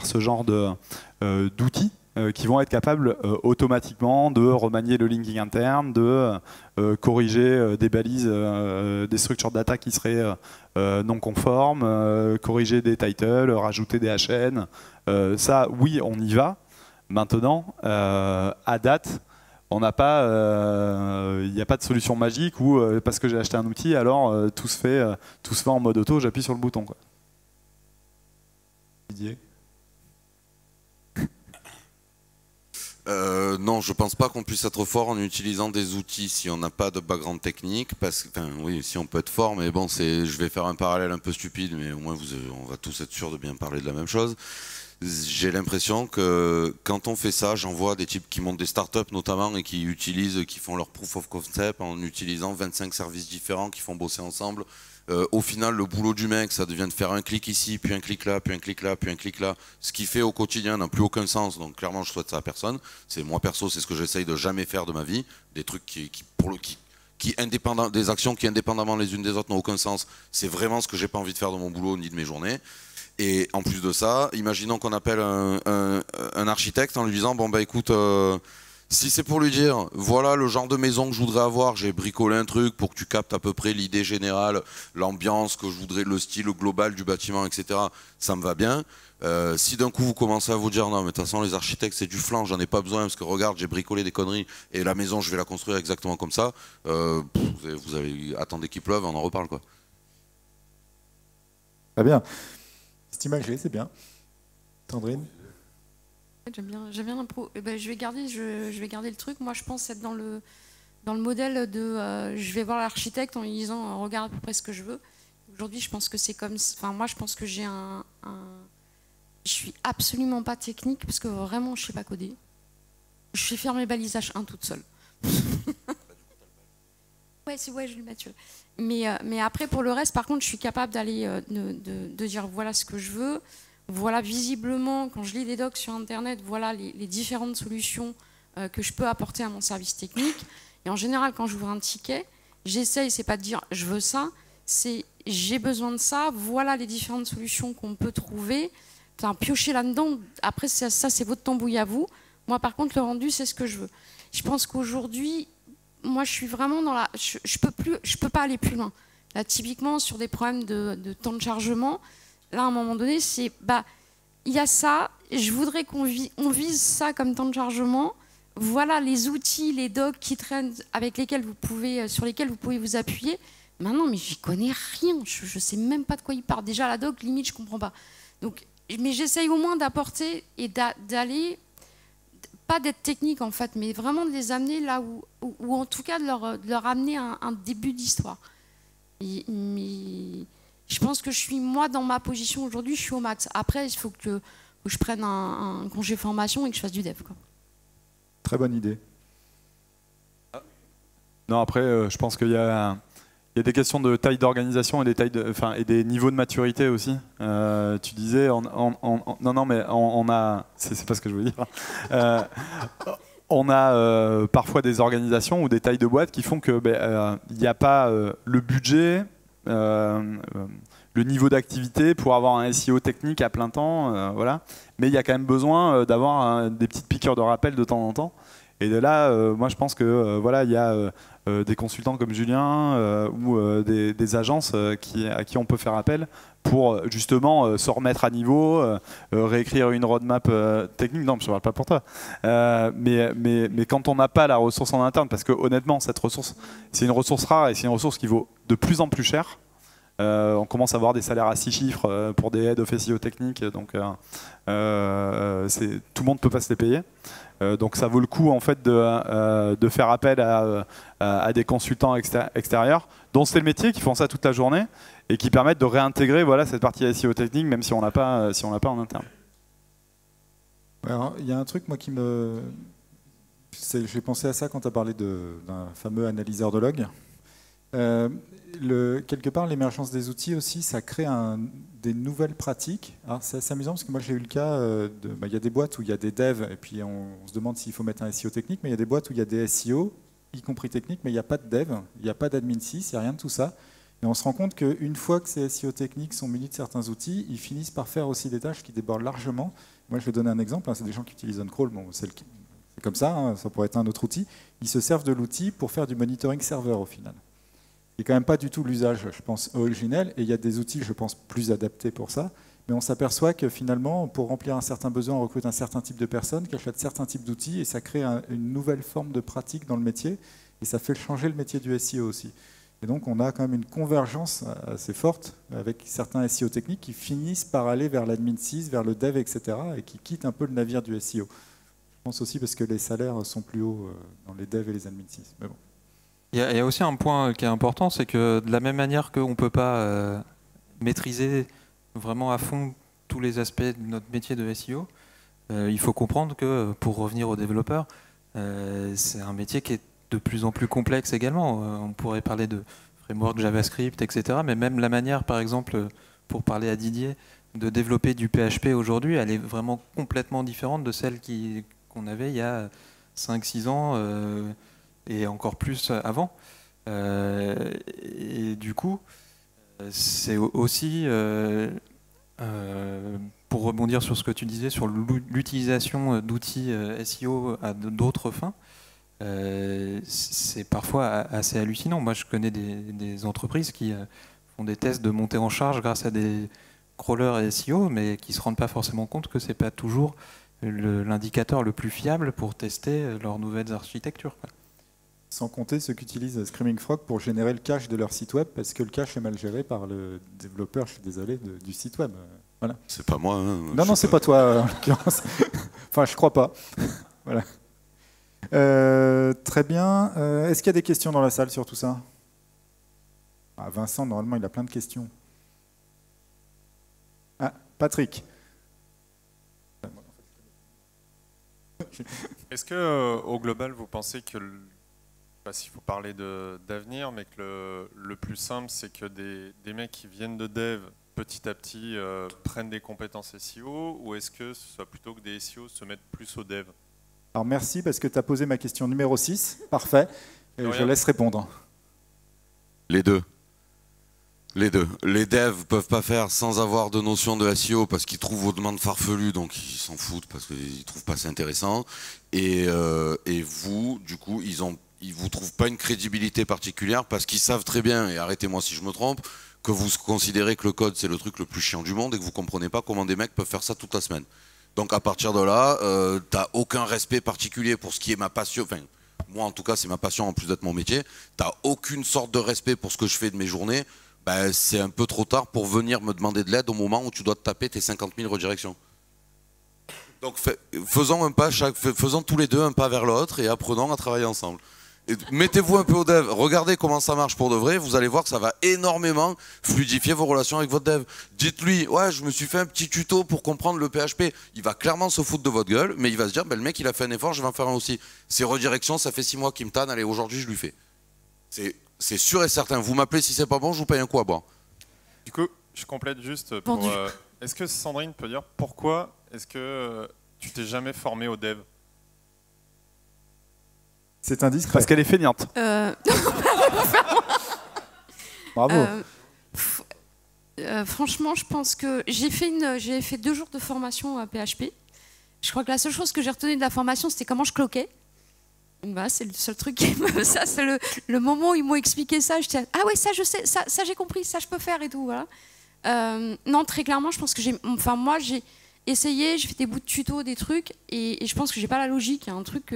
ce genre d'outils qui vont être capables automatiquement de remanier le linking interne, de corriger des balises, des structures de data qui seraient non conformes, corriger des titles, rajouter des HN. Ça, oui, on y va. Maintenant, à date, on n'a pas, il n'y a pas de solution magique où parce que j'ai acheté un outil, alors tout se fait en mode auto, j'appuie sur le bouton, quoi. Didier. Non, je pense pas qu'on puisse être fort en utilisant des outils si on n'a pas de background technique. Parce que, oui, si on peut être fort, mais bon, je vais faire un parallèle un peu stupide, mais au moins on va tous être sûrs de bien parler de la même chose. J'ai l'impression que quand on fait ça, j'en vois des types qui montent des startups notamment et qui font leur proof of concept en utilisant 25 services différents qui font bosser ensemble. Au final, le boulot du mec, ça devient de faire un clic ici, puis un clic là, puis un clic là, puis un clic là. Ce qu'il fait au quotidien n'a plus aucun sens, donc clairement, je souhaite ça à personne. C'est moi perso, c'est ce que j'essaye de jamais faire de ma vie. Des trucs des actions qui indépendamment les unes des autres n'ont aucun sens. C'est vraiment ce que j'ai pas envie de faire de mon boulot ni de mes journées. Et en plus de ça, imaginons qu'on appelle un architecte en lui disant bon bah écoute, si c'est pour lui dire voilà le genre de maison que je voudrais avoir, j'ai bricolé un truc pour que tu captes à peu près l'idée générale, l'ambiance que je voudrais, le style global du bâtiment, etc. Ça me va bien. Si d'un coup vous commencez à vous dire non mais de toute façon les architectes c'est du flan, j'en ai pas besoin parce que regarde j'ai bricolé des conneries et la maison je vais la construire exactement comme ça, vous avez attendez qu'il pleuve, on en reparle quoi. Très bien. Cette image-là, c'est bien. Sandrine. J'aime bien l'impro. Je vais garder le truc. Moi, je pense être dans le modèle de je vais voir l'architecte en lui disant regarde à peu près ce que je veux. Aujourd'hui, je pense que c'est comme. Enfin, moi, je pense que j'ai je suis absolument pas technique parce que vraiment, je sais pas coder. Je sais faire mes balisages toute seule. Ouais, je vais le mettre. Mais après, pour le reste, par contre, je suis capable d'aller de dire voilà ce que je veux. Voilà visiblement, quand je lis des docs sur Internet, voilà les différentes solutions que je peux apporter à mon service technique. Et en général, quand j'ouvre un ticket, j'essaye, c'est pas de dire je veux ça, c'est j'ai besoin de ça, voilà les différentes solutions qu'on peut trouver. Enfin, piocher là-dedans, après ça c'est votre tambouille à vous. Moi, par contre, le rendu, c'est ce que je veux. Je pense qu'aujourd'hui, moi, je suis vraiment dans la... Je peux pas aller plus loin. Là, typiquement, sur des problèmes de temps de chargement, là, à un moment donné, c'est... il y a ça, je voudrais qu'on vise ça comme temps de chargement. Voilà les outils, les docs qui traînent, sur lesquels vous pouvez vous appuyer. Maintenant, mais j'y connais rien. Je sais même pas de quoi il parle. Déjà, la doc, limite, je comprends pas. Donc, mais j'essaye au moins d'apporter et d'aller... pas d'être technique en fait, mais vraiment de les amener là ou en tout cas de leur amener un début d'histoire. Mais je pense que je suis, moi, dans ma position aujourd'hui, je suis au max. Après, il faut que je prenne un congé formation et que je fasse du dev, quoi. Très bonne idée. Non, après, je pense qu'il y a des questions de taille d'organisation et des niveaux de maturité aussi. Tu disais, non, mais on a, c'est pas ce que je veux dire. On a parfois des organisations ou des tailles de boîtes qui font que il n'y a pas le budget, le niveau d'activité pour avoir un SEO technique à plein temps, voilà. Mais il y a quand même besoin d'avoir des petites piqûres de rappel de temps en temps. Et de là, moi je pense que voilà, il y a des consultants comme Julien ou des agences à qui on peut faire appel pour justement se remettre à niveau, réécrire une roadmap technique. Non, je ne parle pas pour toi. Mais quand on n'a pas la ressource en interne, parce que honnêtement, cette ressource, c'est une ressource rare et c'est une ressource qui vaut de plus en plus cher. On commence à avoir des salaires à 6 chiffres pour des head of SEO techniques, donc tout le monde ne peut pas se les payer. Donc ça vaut le coup en fait de faire appel à des consultants extérieurs dont c'est le métier, qui font ça toute la journée et qui permettent de réintégrer voilà, cette partie SEO technique même si on l'a pas, en interne. Alors, il y a un truc moi qui me... J'ai pensé à ça quand tu as parlé d'un fameux analyseur de log. Quelque part, l'émergence des outils aussi, ça crée des nouvelles pratiques. C'est assez amusant parce que moi j'ai eu le cas, il y a des boîtes où il y a des devs et puis on se demande s'il faut mettre un SEO technique, mais il y a des boîtes où il y a des SEO, y compris techniques, mais il n'y a pas de dev, il n'y a pas d'admin 6, il n'y a rien de tout ça. Et on se rend compte qu'une fois que ces SEO techniques sont munis de certains outils, ils finissent par faire aussi des tâches qui débordent largement. Moi je vais donner un exemple, c'est des gens qui utilisent OnCrawl, bon, c'est comme ça, ça pourrait être un autre outil. Ils se servent de l'outil pour faire du monitoring serveur au final. Il n'y a quand même pas du tout l'usage, je pense, originel, et il y a des outils, je pense, plus adaptés pour ça, mais on s'aperçoit que finalement, pour remplir un certain besoin, on recrute un certain type de personnes qui achètent certains types d'outils, et ça crée une nouvelle forme de pratique dans le métier, et ça fait changer le métier du SEO aussi. Et donc on a quand même une convergence assez forte avec certains SEO techniques qui finissent par aller vers l'admin 6, vers le dev, etc., et qui quittent un peu le navire du SEO. Je pense aussi parce que les salaires sont plus hauts dans les devs et les admin 6. Mais bon. Il y a aussi un point qui est important, c'est que de la même manière qu'on ne peut pas maîtriser vraiment à fond tous les aspects de notre métier de SEO, il faut comprendre que, pour revenir aux développeurs, c'est un métier qui est de plus en plus complexe également. On pourrait parler de framework JavaScript, etc. Mais même la manière, par exemple, pour parler à Didier, de développer du PHP aujourd'hui, elle est vraiment complètement différente de celle qu'on avait il y a 5-6 ans. Et encore plus avant. Et du coup, c'est aussi, pour rebondir sur ce que tu disais, sur l'utilisation d'outils SEO à d'autres fins, c'est parfois assez hallucinant. Moi, je connais des entreprises qui font des tests de montée en charge grâce à des crawlers SEO, mais qui ne se rendent pas forcément compte que ce n'est pas toujours l'indicateur le plus fiable pour tester leurs nouvelles architectures, quoi. Sans compter ceux qui utilisent Screaming Frog pour générer le cache de leur site web, parce que le cache est mal géré par le développeur, je suis désolé, du site web. Voilà. C'est pas moi. Hein. Non, c'est pas toi, en l'occurrence. Enfin, je crois pas. Voilà. Très bien. Est-ce qu'il y a des questions dans la salle sur tout ça? Vincent, normalement, il a plein de questions. Patrick. Est-ce que, au global, vous pensez que, je ne sais pas s'il faut parler d'avenir, mais que le plus simple, c'est que des mecs qui viennent de dev, petit à petit, prennent des compétences SEO, ou est-ce que ce soit plutôt que des SEO se mettent plus au dev? Alors merci, parce que tu as posé ma question numéro 6. Parfait. Et je laisse répondre. Les deux. Les deux. Les devs peuvent pas faire sans avoir de notion de SEO parce qu'ils trouvent vos demandes farfelues, donc ils s'en foutent parce qu'ils trouvent pas ça intéressant. Et vous, du coup, ils vous trouvent pas une crédibilité particulière parce qu'ils savent très bien, et arrêtez-moi si je me trompe, que vous considérez que le code c'est le truc le plus chiant du monde et que vous comprenez pas comment des mecs peuvent faire ça toute la semaine. Donc à partir de là, t'as aucun respect particulier pour ce qui est ma passion. Enfin, moi en tout cas c'est ma passion en plus d'être mon métier. T'as aucune sorte de respect pour ce que je fais de mes journées. Ben, c'est un peu trop tard pour venir me demander de l'aide au moment où tu dois te taper tes 50 000 redirections. Donc faisons tous les deux un pas vers l'autre et apprenons à travailler ensemble. Mettez-vous un peu au dev, regardez comment ça marche pour de vrai, vous allez voir que ça va énormément fluidifier vos relations avec votre dev. Dites-lui, ouais, je me suis fait un petit tuto pour comprendre le PHP. Il va clairement se foutre de votre gueule, mais il va se dire, ben, le mec il a fait un effort, je vais en faire un aussi. Ces redirections, ça fait 6 mois qu'il me tanne, allez, aujourd'hui je lui fais. C'est sûr et certain. Vous m'appelez si c'est pas bon, je vous paye un coup à boire. Du coup, je complète juste pour... est-ce que Sandrine peut dire pourquoi est-ce que tu t'es jamais formée au dev? C'est indiscret. Parce qu'elle est feignante. Bravo. Franchement, je pense que j'ai fait 2 jours de formation à PHP. Je crois que la seule chose que j'ai retenue de la formation, c'était comment je cloquais. Bah, c'est le seul truc qui me... Ça, c'est le moment où ils m'ont expliqué ça. Je disais, ah ouais, ça je sais, ça j'ai compris, ça je peux faire et tout. Voilà. Non, très clairement, je pense que moi j'ai essayé, j'ai fait des bouts de tuto, des trucs, et je pense que j'ai pas la logique. Il y a un truc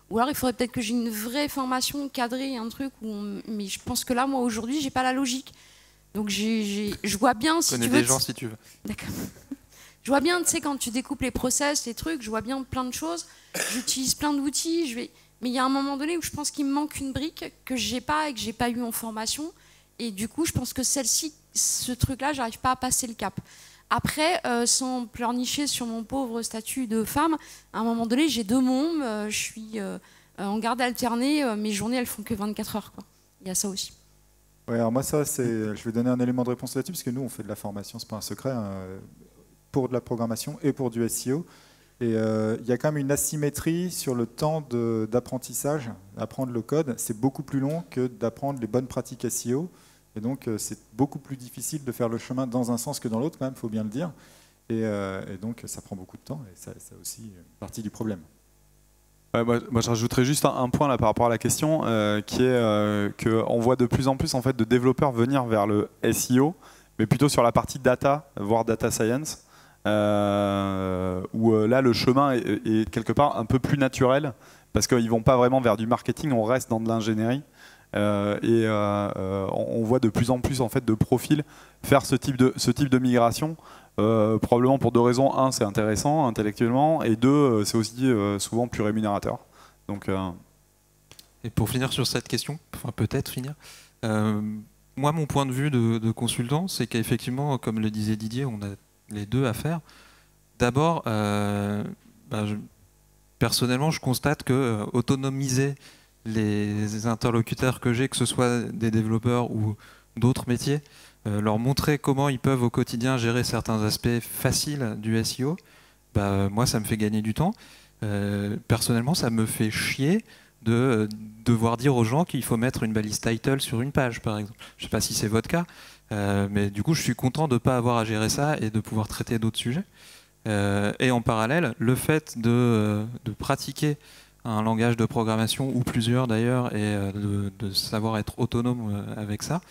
ou alors il faudrait peut-être que j'ai une vraie formation cadrée, un truc mais je pense que là, moi aujourd'hui, j'ai pas la logique. Donc je vois bien si tu veux. Connais des gens si tu veux. D'accord. Je vois bien, tu sais, quand tu découpes les process, les trucs, je vois bien plein de choses. J'utilise plein d'outils. Mais il y a un moment donné où je pense qu'il me manque une brique que j'ai pas et que j'ai pas eu en formation. Et du coup, je pense que ce truc-là, j'arrive pas à passer le cap. Après, sans pleurnicher sur mon pauvre statut de femme, à un moment donné, j'ai 2 mômes, je suis en garde alternée, mes journées, elles font que 24 heures, quoi. Il y a ça aussi. Ouais, alors moi, je vais donner un élément de réponse là-dessus, parce que nous, on fait de la formation, c'est pas un secret, hein, pour de la programmation et pour du SEO. Et il y a quand même une asymétrie sur le temps d'apprentissage. Apprendre le code, c'est beaucoup plus long que d'apprendre les bonnes pratiques SEO. Et donc, c'est beaucoup plus difficile de faire le chemin dans un sens que dans l'autre, quand même, il faut bien le dire. Et donc, ça prend beaucoup de temps, et c'est aussi une partie du problème. Ouais, moi, je rajouterais juste un point là par rapport à la question, qui est qu'on voit de plus en plus en fait, de développeurs venir vers le SEO, mais plutôt sur la partie data, voire data science, où là, le chemin est quelque part un peu plus naturel, parce qu'ils ne vont pas vraiment vers du marketing, on reste dans de l'ingénierie. On voit de plus en plus en fait, de profils faire ce type de migration, probablement pour 2 raisons. 1, c'est intéressant intellectuellement, et 2, c'est aussi souvent plus rémunérateur. Donc, Et pour finir sur cette question, enfin peut-être finir, moi mon point de vue de consultant, c'est qu'effectivement, comme le disait Didier, on a les 2 à faire. D'abord, personnellement, je constate que autonomiser les interlocuteurs que j'ai, que ce soit des développeurs ou d'autres métiers, leur montrer comment ils peuvent au quotidien gérer certains aspects faciles du SEO, moi ça me fait gagner du temps. Personnellement, ça me fait chier de devoir dire aux gens qu'il faut mettre une balise title sur une page, par exemple. Je ne sais pas si c'est votre cas, mais du coup je suis content de ne pas avoir à gérer ça et de pouvoir traiter d'autres sujets. Et en parallèle, le fait de pratiquer un langage de programmation, ou plusieurs d'ailleurs, et de savoir être autonome avec ça.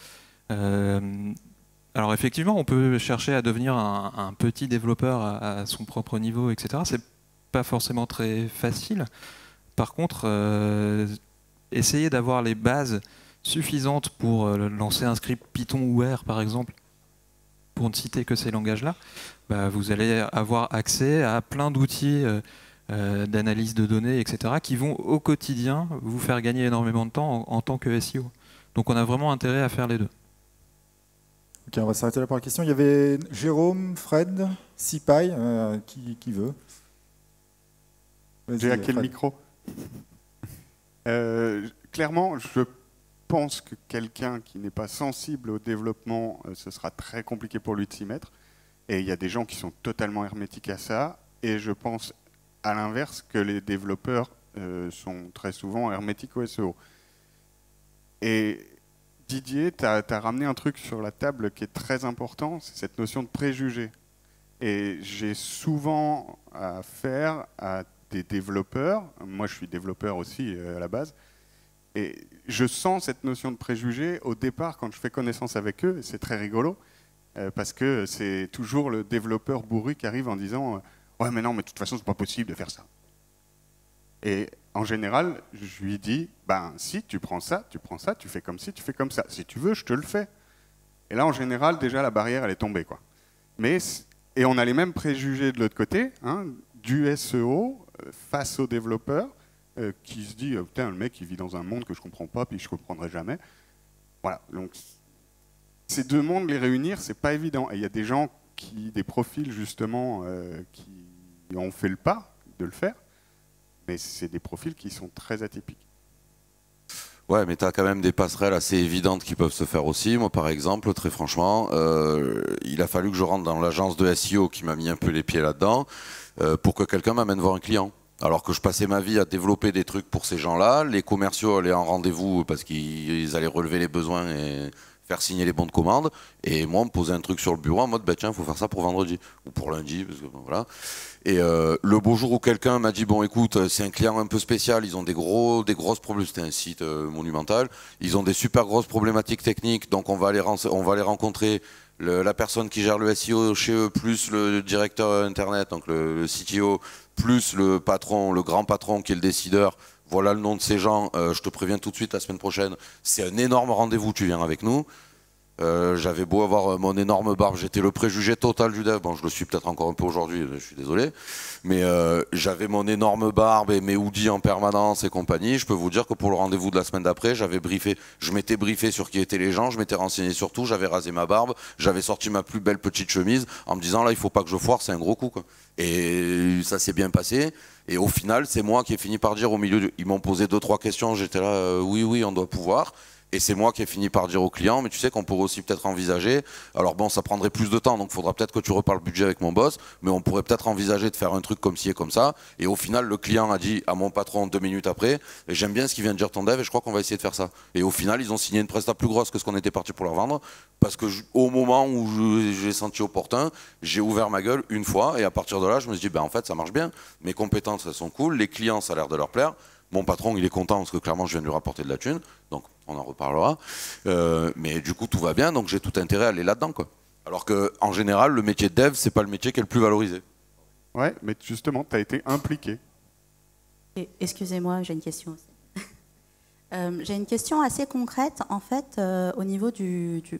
Alors effectivement, on peut chercher à devenir un petit développeur à son propre niveau, etc. C'est pas forcément très facile. Par contre, essayer d'avoir les bases suffisantes pour lancer un script Python ou R, par exemple, pour ne citer que ces langages-là, vous allez avoir accès à plein d'outils d'analyse de données, etc., qui vont au quotidien vous faire gagner énormément de temps en tant que SEO. Donc on a vraiment intérêt à faire les 2. Ok, on va s'arrêter là pour la question. Il y avait Jérôme, Fred, Sipai, qui veut. J'ai hacké le micro. Clairement, je pense que quelqu'un qui n'est pas sensible au développement, ce sera très compliqué pour lui de s'y mettre. Et il y a des gens qui sont totalement hermétiques à ça. Et je pense à l'inverse que les développeurs sont très souvent hermétiques au SEO. Et Didier, tu as ramené un truc sur la table qui est très important, c'est cette notion de préjugé. Et j'ai souvent affaire à des développeurs, moi je suis développeur aussi à la base, et je sens cette notion de préjugé au départ quand je fais connaissance avec eux, et c'est très rigolo, parce que c'est toujours le développeur bourru qui arrive en disant ouais, mais non, mais de toute façon, c'est pas possible de faire ça. Et en général, je lui dis, si, tu prends ça, tu fais comme ci, tu fais comme ça. Si tu veux, je te le fais. Et là, en général, déjà, la barrière, elle est tombée, quoi. Et on a les mêmes préjugés de l'autre côté, hein, du SEO face aux développeurs, qui se dit, putain, le mec, il vit dans un monde que je comprends pas, puis je comprendrai jamais. Voilà. Donc, ces 2 mondes, les réunir, c'est pas évident. Et il y a des gens des profils, justement, qui ont fait le pas de le faire, mais c'est des profils qui sont très atypiques. Ouais, mais tu as quand même des passerelles assez évidentes qui peuvent se faire aussi. Moi, par exemple, très franchement, il a fallu que je rentre dans l'agence de SEO qui m'a mis un peu les pieds là-dedans pour que quelqu'un m'amène voir un client. Alors que je passais ma vie à développer des trucs pour ces gens-là, les commerciaux allaient en rendez-vous parce qu'ils allaient relever les besoins et faire signer les bons de commande, et moi on me posait un truc sur le bureau en mode bah tiens, il faut faire ça pour vendredi ou pour lundi, parce que voilà. Et le beau jour où quelqu'un m'a dit bon écoute, c'est un client un peu spécial, ils ont des grosses problèmes, c'était un site monumental, ils ont des super grosses problématiques techniques, donc on va aller rencontrer la personne qui gère le SEO chez eux, plus le directeur internet, donc le CTO, plus le patron, le grand patron qui est le décideur. Voilà le nom de ces gens, je te préviens tout de suite la semaine prochaine, c'est un énorme rendez-vous, tu viens avec nous. J'avais beau avoir mon énorme barbe, j'étais le préjugé total du dev, bon je le suis peut-être encore un peu aujourd'hui, je suis désolé, mais j'avais mon énorme barbe et mes hoodies en permanence et compagnie. Je peux vous dire que pour le rendez-vous de la semaine d'après, je m'étais briefé sur qui étaient les gens, je m'étais renseigné sur tout, j'avais rasé ma barbe, j'avais sorti ma plus belle petite chemise en me disant là il faut pas que je foire, c'est un gros coup quoi. Et ça s'est bien passé. Et au final, c'est moi qui ai fini par dire au milieu, ils m'ont posé 2-3 questions, j'étais là, oui, on doit pouvoir. Et c'est moi qui ai fini par dire au client, mais tu sais qu'on pourrait aussi peut-être envisager, alors bon, ça prendrait plus de temps, donc il faudra peut-être que tu reparles budget avec mon boss, mais on pourrait peut-être envisager de faire un truc comme ci et comme ça. Et au final, le client a dit à mon patron 2 minutes après, et j'aime bien ce qu'il vient de dire ton dev, et je crois qu'on va essayer de faire ça. Et au final, ils ont signé une presta plus grosse que ce qu'on était parti pour leur vendre, parce que au moment où j'ai senti opportun, j'ai ouvert ma gueule une fois, et à partir de là, je me suis dit, ben en fait, ça marche bien, mes compétences, elles sont cool, les clients, ça a l'air de leur plaire. Mon patron, il est content parce que clairement, je viens de lui rapporter de la thune. Donc, on en reparlera. Mais du coup, tout va bien. Donc, j'ai tout intérêt à aller là-dedans, quoi. Alors qu'en général, le métier de dev, c'est pas le métier qui est le plus valorisé. Ouais, mais justement, tu as été impliqué. Excusez-moi, j'ai une question aussi. J'ai une question assez concrète, en fait, au niveau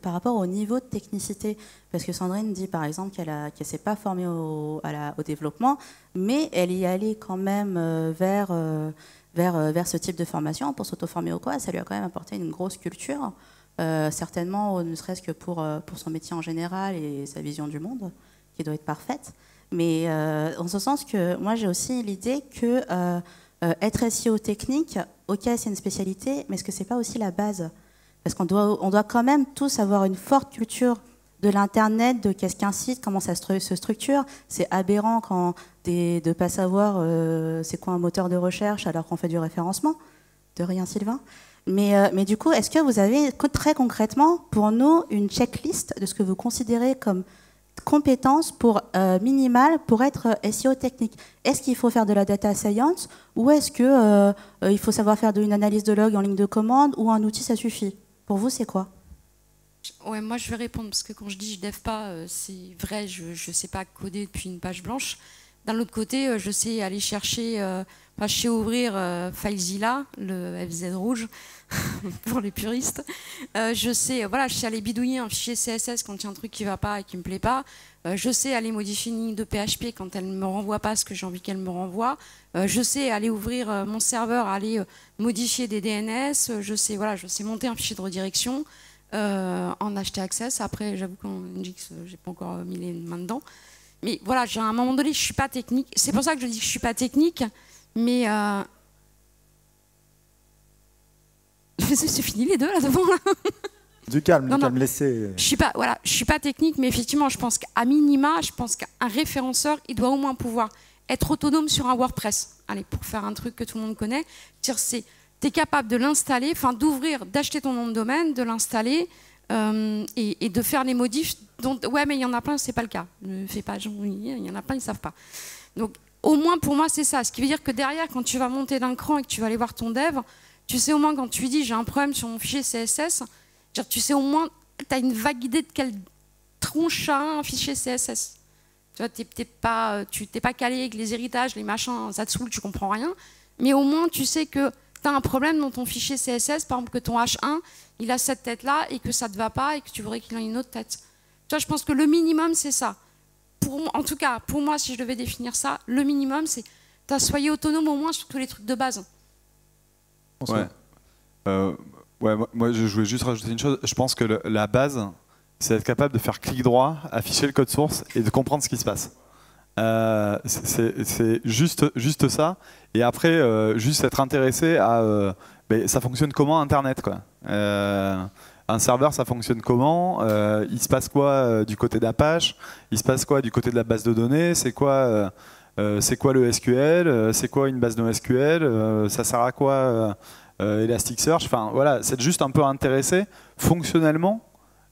par rapport au niveau de technicité. Parce que Sandrine dit, par exemple, qu'elle ne s'est pas formée au développement, mais elle y allait quand même vers ce type de formation, pour s'auto-former ou quoi. Ça lui a quand même apporté une grosse culture, certainement, ne serait-ce que pour son métier en général et sa vision du monde, qui doit être parfaite. Mais en ce sens que moi, j'ai aussi l'idée que être SEO technique, ok, c'est une spécialité, mais est-ce que c'est pas aussi la base? Parce qu'on doit quand même tous avoir une forte culture de l'Internet, de qu'est-ce qu'un site, comment ça se structure. C'est aberrant de ne pas savoir c'est quoi un moteur de recherche alors qu'on fait du référencement. De rien, Sylvain. Mais du coup, est-ce que vous avez très concrètement pour nous une checklist de ce que vous considérez comme compétences minimales pour être SEO technique? Est-ce qu'il faut faire de la data science ou est-ce qu'il faut savoir faire une analyse de log en ligne de commande ou un outil ça suffit? Pour vous, c'est quoi? Ouais, moi je vais répondre parce que quand je dis je dev pas, c'est vrai, je ne sais pas coder depuis une page blanche. D'un autre côté, je sais aller chercher, je sais ouvrir FileZilla, le FZ rouge pour les puristes. Je sais aller bidouiller un fichier CSS quand il y a un truc qui ne va pas et qui ne me plaît pas. Je sais aller modifier une ligne de PHP quand elle ne me renvoie pas ce que j'ai envie qu'elle me renvoie. Je sais aller ouvrir mon serveur, aller modifier des DNS. Je sais monter un fichier de redirection. En htaccess. Après, j'avoue qu'en Nginx, j'ai pas encore mis les mains dedans. Mais voilà, à un moment donné, je suis pas technique. C'est pour ça que je dis que je suis pas technique, mais c'est fini les deux là devant. Là. Du calme, laissez. Je suis pas technique, mais effectivement, je pense qu'à minima, qu'un référenceur, il doit au moins pouvoir être autonome sur un WordPress. Allez, pour faire un truc que tout le monde connaît, tu es capable de l'installer, d'acheter ton nom de domaine, de l'installer et de faire les modifs. Ouais, mais il y en a plein, c'est pas le cas. Ne fais pas genre, il y en a plein, ils savent pas. Donc, au moins pour moi, c'est ça. Ce qui veut dire que derrière, quand tu vas monter d'un cran et que tu vas aller voir ton dev, tu sais au moins quand tu lui dis j'ai un problème sur mon fichier CSS, tu sais au moins, tu as une vague idée de quelle tronche a un fichier CSS. Tu vois, t'es pas calé avec les héritages, les machins, ça te saoule, tu comprends rien. Mais au moins, tu sais que tu as un problème dans ton fichier CSS, par exemple que ton H1, il a cette tête-là et que ça ne te va pas et que tu voudrais qu'il ait une autre tête. Tu vois, je pense que le minimum, c'est ça. En tout cas, pour moi, si je devais définir ça, le minimum, c'est soyez autonome au moins sur tous les trucs de base. Ouais. Moi, je voulais juste rajouter une chose. Je pense que la base, c'est être capable de faire clic droit, afficher le code source et de comprendre ce qui se passe. C'est juste ça. Et après, juste être intéressé à ça fonctionne comment Internet, quoi. Un serveur, ça fonctionne comment? Il se passe quoi du côté d'Apache? Il se passe quoi du côté de la base de données? C'est quoi c'est quoi le SQL, c'est quoi une base NoSQL, ça sert à quoi Elasticsearch. Enfin voilà, c'est juste un peu intéressé fonctionnellement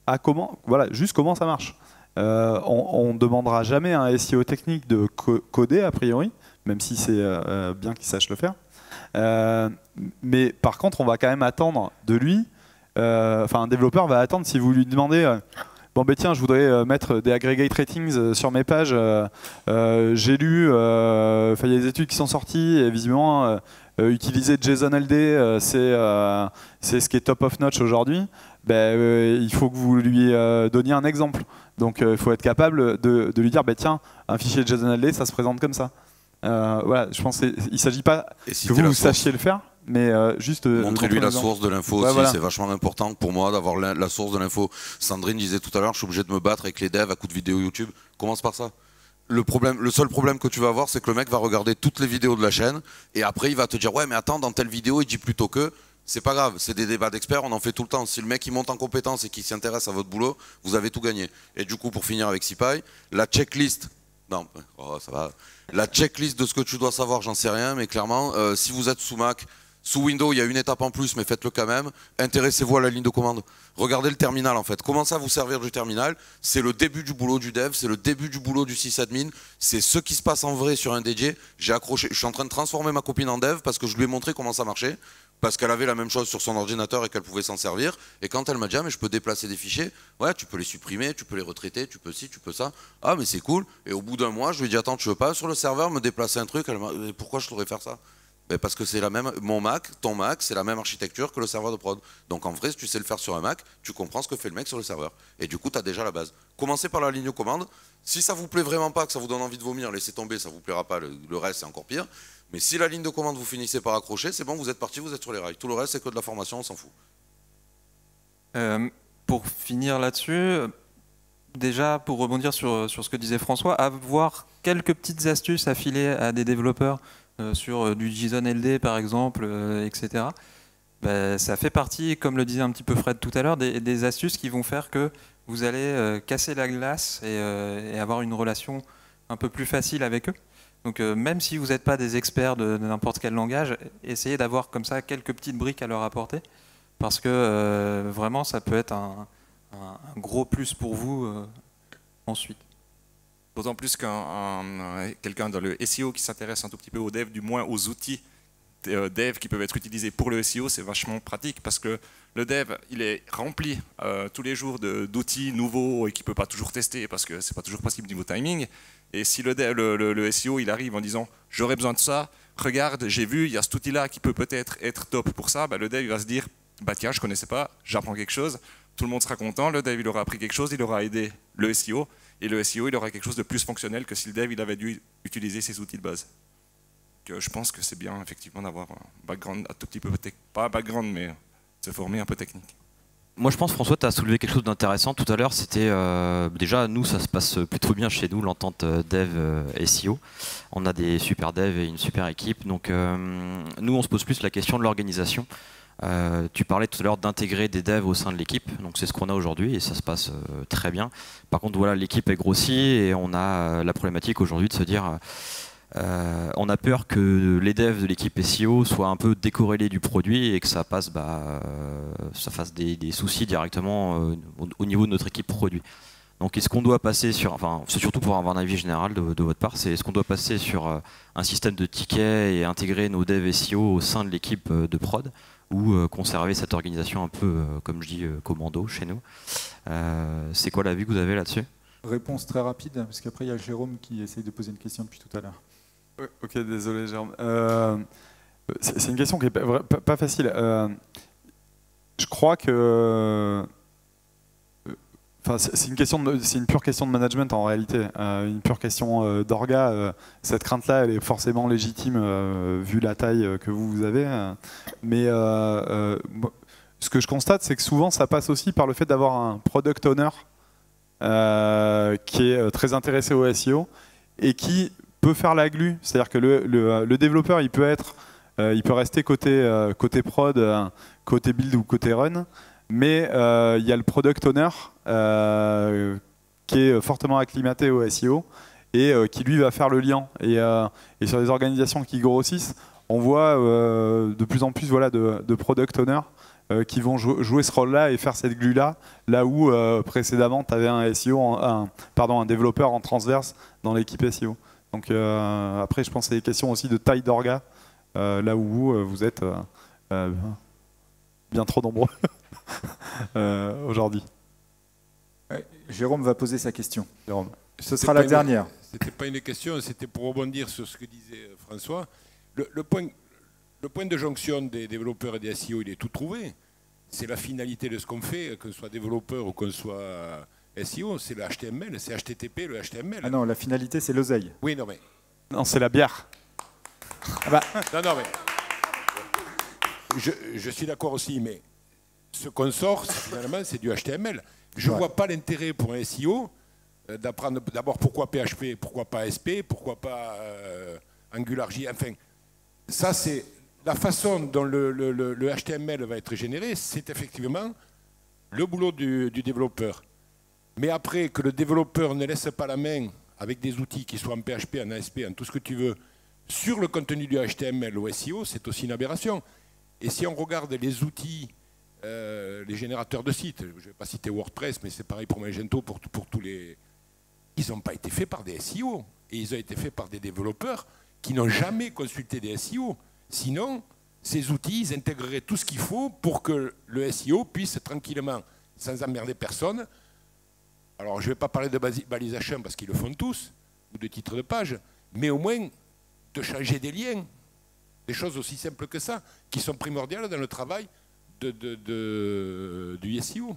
à juste comment ça marche. On ne demandera jamais à un SEO technique de coder a priori, même si c'est bien qu'il sache le faire. Mais par contre, on va quand même attendre de lui. Un développeur va attendre si vous lui demandez. Bon ben tiens, je voudrais mettre des aggregate ratings sur mes pages. J'ai lu, il y a des études qui sont sorties et visiblement utiliser JSON LD, c'est ce qui est top of notch aujourd'hui. Il faut que vous lui donniez un exemple. Donc il faut être capable de lui dire, tiens, un fichier JSON LD, ça se présente comme ça. Voilà, je pense qu'il ne s'agit pas que vous sachiez le faire. Mais juste montrez-lui la source de l'info aussi, voilà. C'est vachement important pour moi d'avoir la source de l'info. Sandrine disait tout à l'heure, je suis obligé de me battre avec les devs à coups de vidéos YouTube. Commence par ça. Le seul problème que tu vas avoir, c'est que le mec va regarder toutes les vidéos de la chaîne et après il va te dire ouais mais attends, dans telle vidéo il dit plutôt que. C'est pas grave, c'est des débats d'experts, on en fait tout le temps. Si le mec il monte en compétence et qu'il s'intéresse à votre boulot, vous avez tout gagné. Et du coup, pour finir avec SciPy, la checklist. Non, ça va. La checklist de ce que tu dois savoir, j'en sais rien, mais clairement, si vous êtes sous Mac, sous Windows, il y a une étape en plus, mais faites-le quand même. Intéressez-vous à la ligne de commande. Regardez le terminal en fait. Commencez à vous servir du terminal. C'est le début du boulot du dev, c'est le début du boulot du sysadmin. C'est ce qui se passe en vrai sur un DJ. J'ai accroché. Je suis en train de transformer ma copine en dev parce que je lui ai montré comment ça marchait. Parce qu'elle avait la même chose sur son ordinateur et qu'elle pouvait s'en servir. Et quand elle m'a dit, ah, mais je peux déplacer des fichiers, ouais, tu peux les supprimer, tu peux les retraiter, tu peux ci, tu peux ça. Ah, mais c'est cool. Et au bout d'un mois, je lui ai dit, attends, tu veux pas sur le serveur me déplacer un truc? Elle m'a dit, pourquoi je devrais faire ça? Parce que c'est la même, mon Mac, ton Mac, c'est la même architecture que le serveur de prod. Donc en vrai, si tu sais le faire sur un Mac, tu comprends ce que fait le mec sur le serveur. Et du coup, tu as déjà la base. Commencez par la ligne de commande. Si ça vous plaît vraiment pas, que ça vous donne envie de vomir, laissez tomber, ça vous plaira pas, le reste c'est encore pire. Mais si la ligne de commande vous finissez par accrocher, c'est bon, vous êtes parti, vous êtes sur les rails. Tout le reste, c'est que de la formation, on s'en fout. Pour finir là-dessus, déjà pour rebondir sur ce que disait François, avoir quelques petites astuces à filer à des développeurs sur du JSON LD par exemple, etc. Ça fait partie, comme le disait un petit peu Fred tout à l'heure, des astuces qui vont faire que vous allez casser la glace et avoir une relation un peu plus facile avec eux. Donc même si vous n'êtes pas des experts de n'importe quel langage, essayez d'avoir comme ça quelques petites briques à leur apporter, parce que vraiment ça peut être un gros plus pour vous ensuite. D'autant plus qu'un quelqu'un dans le SEO qui s'intéresse un tout petit peu au dev, du moins aux outils dev qui peuvent être utilisés pour le SEO, c'est vachement pratique parce que le dev, il est rempli tous les jours d'outils nouveaux et qu'il ne peut pas toujours tester parce que c'est pas toujours possible niveau timing. Et si le SEO il arrive en disant j'aurais besoin de ça, regarde, j'ai vu, il y a cet outil-là qui peut peut-être être top pour ça, le dev il va se dire tiens, je ne connaissais pas, j'apprends quelque chose, tout le monde sera content, le dev il aura appris quelque chose, il aura aidé le SEO, et le SEO il aura quelque chose de plus fonctionnel que si le dev il avait dû utiliser ses outils de base. Donc, je pense que c'est bien effectivement d'avoir un background un tout petit peu, pas un background, mais se former un peu technique. Moi je pense, François, tu as soulevé quelque chose d'intéressant tout à l'heure, c'était déjà nous ça se passe plutôt bien chez nous, l'entente dev SEO. On a des super devs et une super équipe, donc nous on se pose plus la question de l'organisation. Tu parlais tout à l'heure d'intégrer des devs au sein de l'équipe, donc c'est ce qu'on a aujourd'hui et ça se passe très bien. Par contre voilà, l'équipe est grossie et on a la problématique aujourd'hui de se dire on a peur que les devs de l'équipe SEO soient un peu décorrélés du produit et que ça passe, ça fasse des soucis directement au niveau de notre équipe produit. Donc est-ce qu'on doit passer sur, enfin c'est surtout pour avoir un avis général de votre part, c'est est-ce qu'on doit passer sur un système de tickets et intégrer nos devs SEO au sein de l'équipe de prod ou conserver cette organisation un peu, comme je dis, commando chez nous. C'est quoi l'avis que vous avez là-dessus? Réponse très rapide, parce qu'après il y a Jérôme qui essaye de poser une question depuis tout à l'heure. Ok, désolé Jérôme. C'est une question qui n'est pas facile. Je crois que... c'est une pure question de management en réalité, une pure question d'orga. Cette crainte-là, elle est forcément légitime vu la taille que vous avez. Mais ce que je constate, c'est que souvent, ça passe aussi par le fait d'avoir un product owner qui est très intéressé au SEO et qui peut faire la glue. C'est-à-dire que le développeur, il peut rester côté prod, côté build ou côté run. Mais il y a le product owner qui est fortement acclimaté au SEO et qui lui va faire le lien. Et sur les organisations qui grossissent, on voit de plus en plus de product owners qui vont jouer ce rôle-là et faire cette glue-là, là où précédemment tu avais un SEO, un développeur en transverse dans l'équipe SEO. Donc après, je pense que c'est des questions aussi de taille d'orga, là où vous êtes bien trop nombreux aujourd'hui. Jérôme va poser sa question. Jérôme. Ce sera la dernière. C'était pas une question, c'était pour rebondir sur ce que disait François. Le point de jonction des développeurs et des SEO, il est tout trouvé. C'est la finalité de ce qu'on fait, qu'on soit développeur ou qu'on soit SEO, c'est le HTML, c'est HTTP, le HTML. Ah non, la finalité, c'est l'oseille. Oui, non mais... Non, c'est la bière. Ah bah, non mais... Je suis d'accord aussi, mais ce qu'on sort, finalement, c'est du HTML. Je ne vois pas l'intérêt pour un SEO d'apprendre d'abord pourquoi PHP, pourquoi pas ASP, pourquoi pas AngularJS. Enfin, ça, c'est la façon dont le HTML va être généré, c'est effectivement le boulot du développeur. Mais après, que le développeur ne laisse pas la main avec des outils qui soient en PHP, en ASP, en tout ce que tu veux, sur le contenu du HTML ou SEO, c'est aussi une aberration. Et si on regarde les outils, les générateurs de sites, je ne vais pas citer WordPress, mais c'est pareil pour Magento, pour tous les... Ils n'ont pas été faits par des SEO, et ils ont été faits par des développeurs qui n'ont jamais consulté des SEO. Sinon, ces outils, ils intégreraient tout ce qu'il faut pour que le SEO puisse tranquillement, sans emmerder personne. Alors, je ne vais pas parler de balisation parce qu'ils le font tous, ou de titres de page, mais au moins de changer des liens. Des choses aussi simples que ça, qui sont primordiales dans le travail du SEO.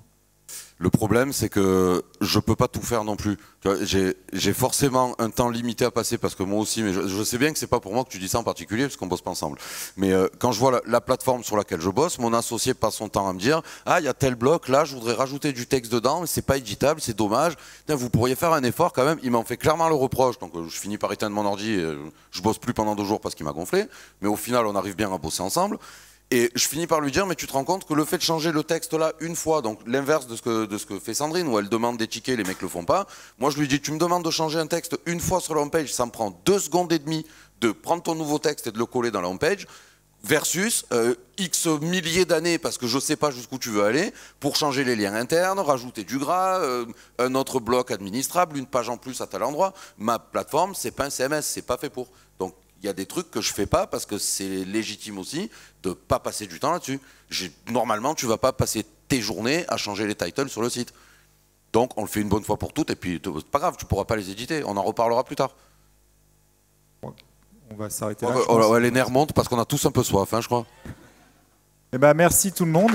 Le problème, c'est que je peux pas tout faire non plus. J'ai forcément un temps limité à passer parce que moi aussi, mais je sais bien que c'est pas pour moi que tu dis ça en particulier parce qu'on bosse pas ensemble. Mais quand je vois la plateforme sur laquelle je bosse, mon associé passe son temps à me dire « Ah, il y a tel bloc, là, je voudrais rajouter du texte dedans, mais c'est pas éditable, c'est dommage. Vous pourriez faire un effort quand même. » Il m'en fait clairement le reproche. Donc je finis par éteindre mon ordi et je bosse plus pendant 2 jours parce qu'il m'a gonflé. Mais au final, on arrive bien à bosser ensemble. Et je finis par lui dire, mais tu te rends compte que le fait de changer le texte là une fois, donc l'inverse de ce que fait Sandrine, où elle demande des tickets, les mecs le font pas. Moi je lui dis, tu me demandes de changer un texte une fois sur la homepage, ça me prend 2 secondes et demie de prendre ton nouveau texte et de le coller dans la homepage, versus X milliers d'années, parce que je sais pas jusqu'où tu veux aller, pour changer les liens internes, rajouter du gras, un autre bloc administrable, une page en plus à tel endroit. Ma plateforme, c'est pas un CMS, c'est pas fait pour. Donc il y a des trucs que je fais pas parce que c'est légitime aussi de pas passer du temps là-dessus. Normalement, tu vas pas passer tes journées à changer les titles sur le site. Donc, on le fait une bonne fois pour toutes et puis c'est pas grave, tu pourras pas les éditer. On en reparlera plus tard. On va s'arrêter là. Les nerfs montent parce qu'on a tous un peu soif, hein, je crois. Eh ben, merci tout le monde.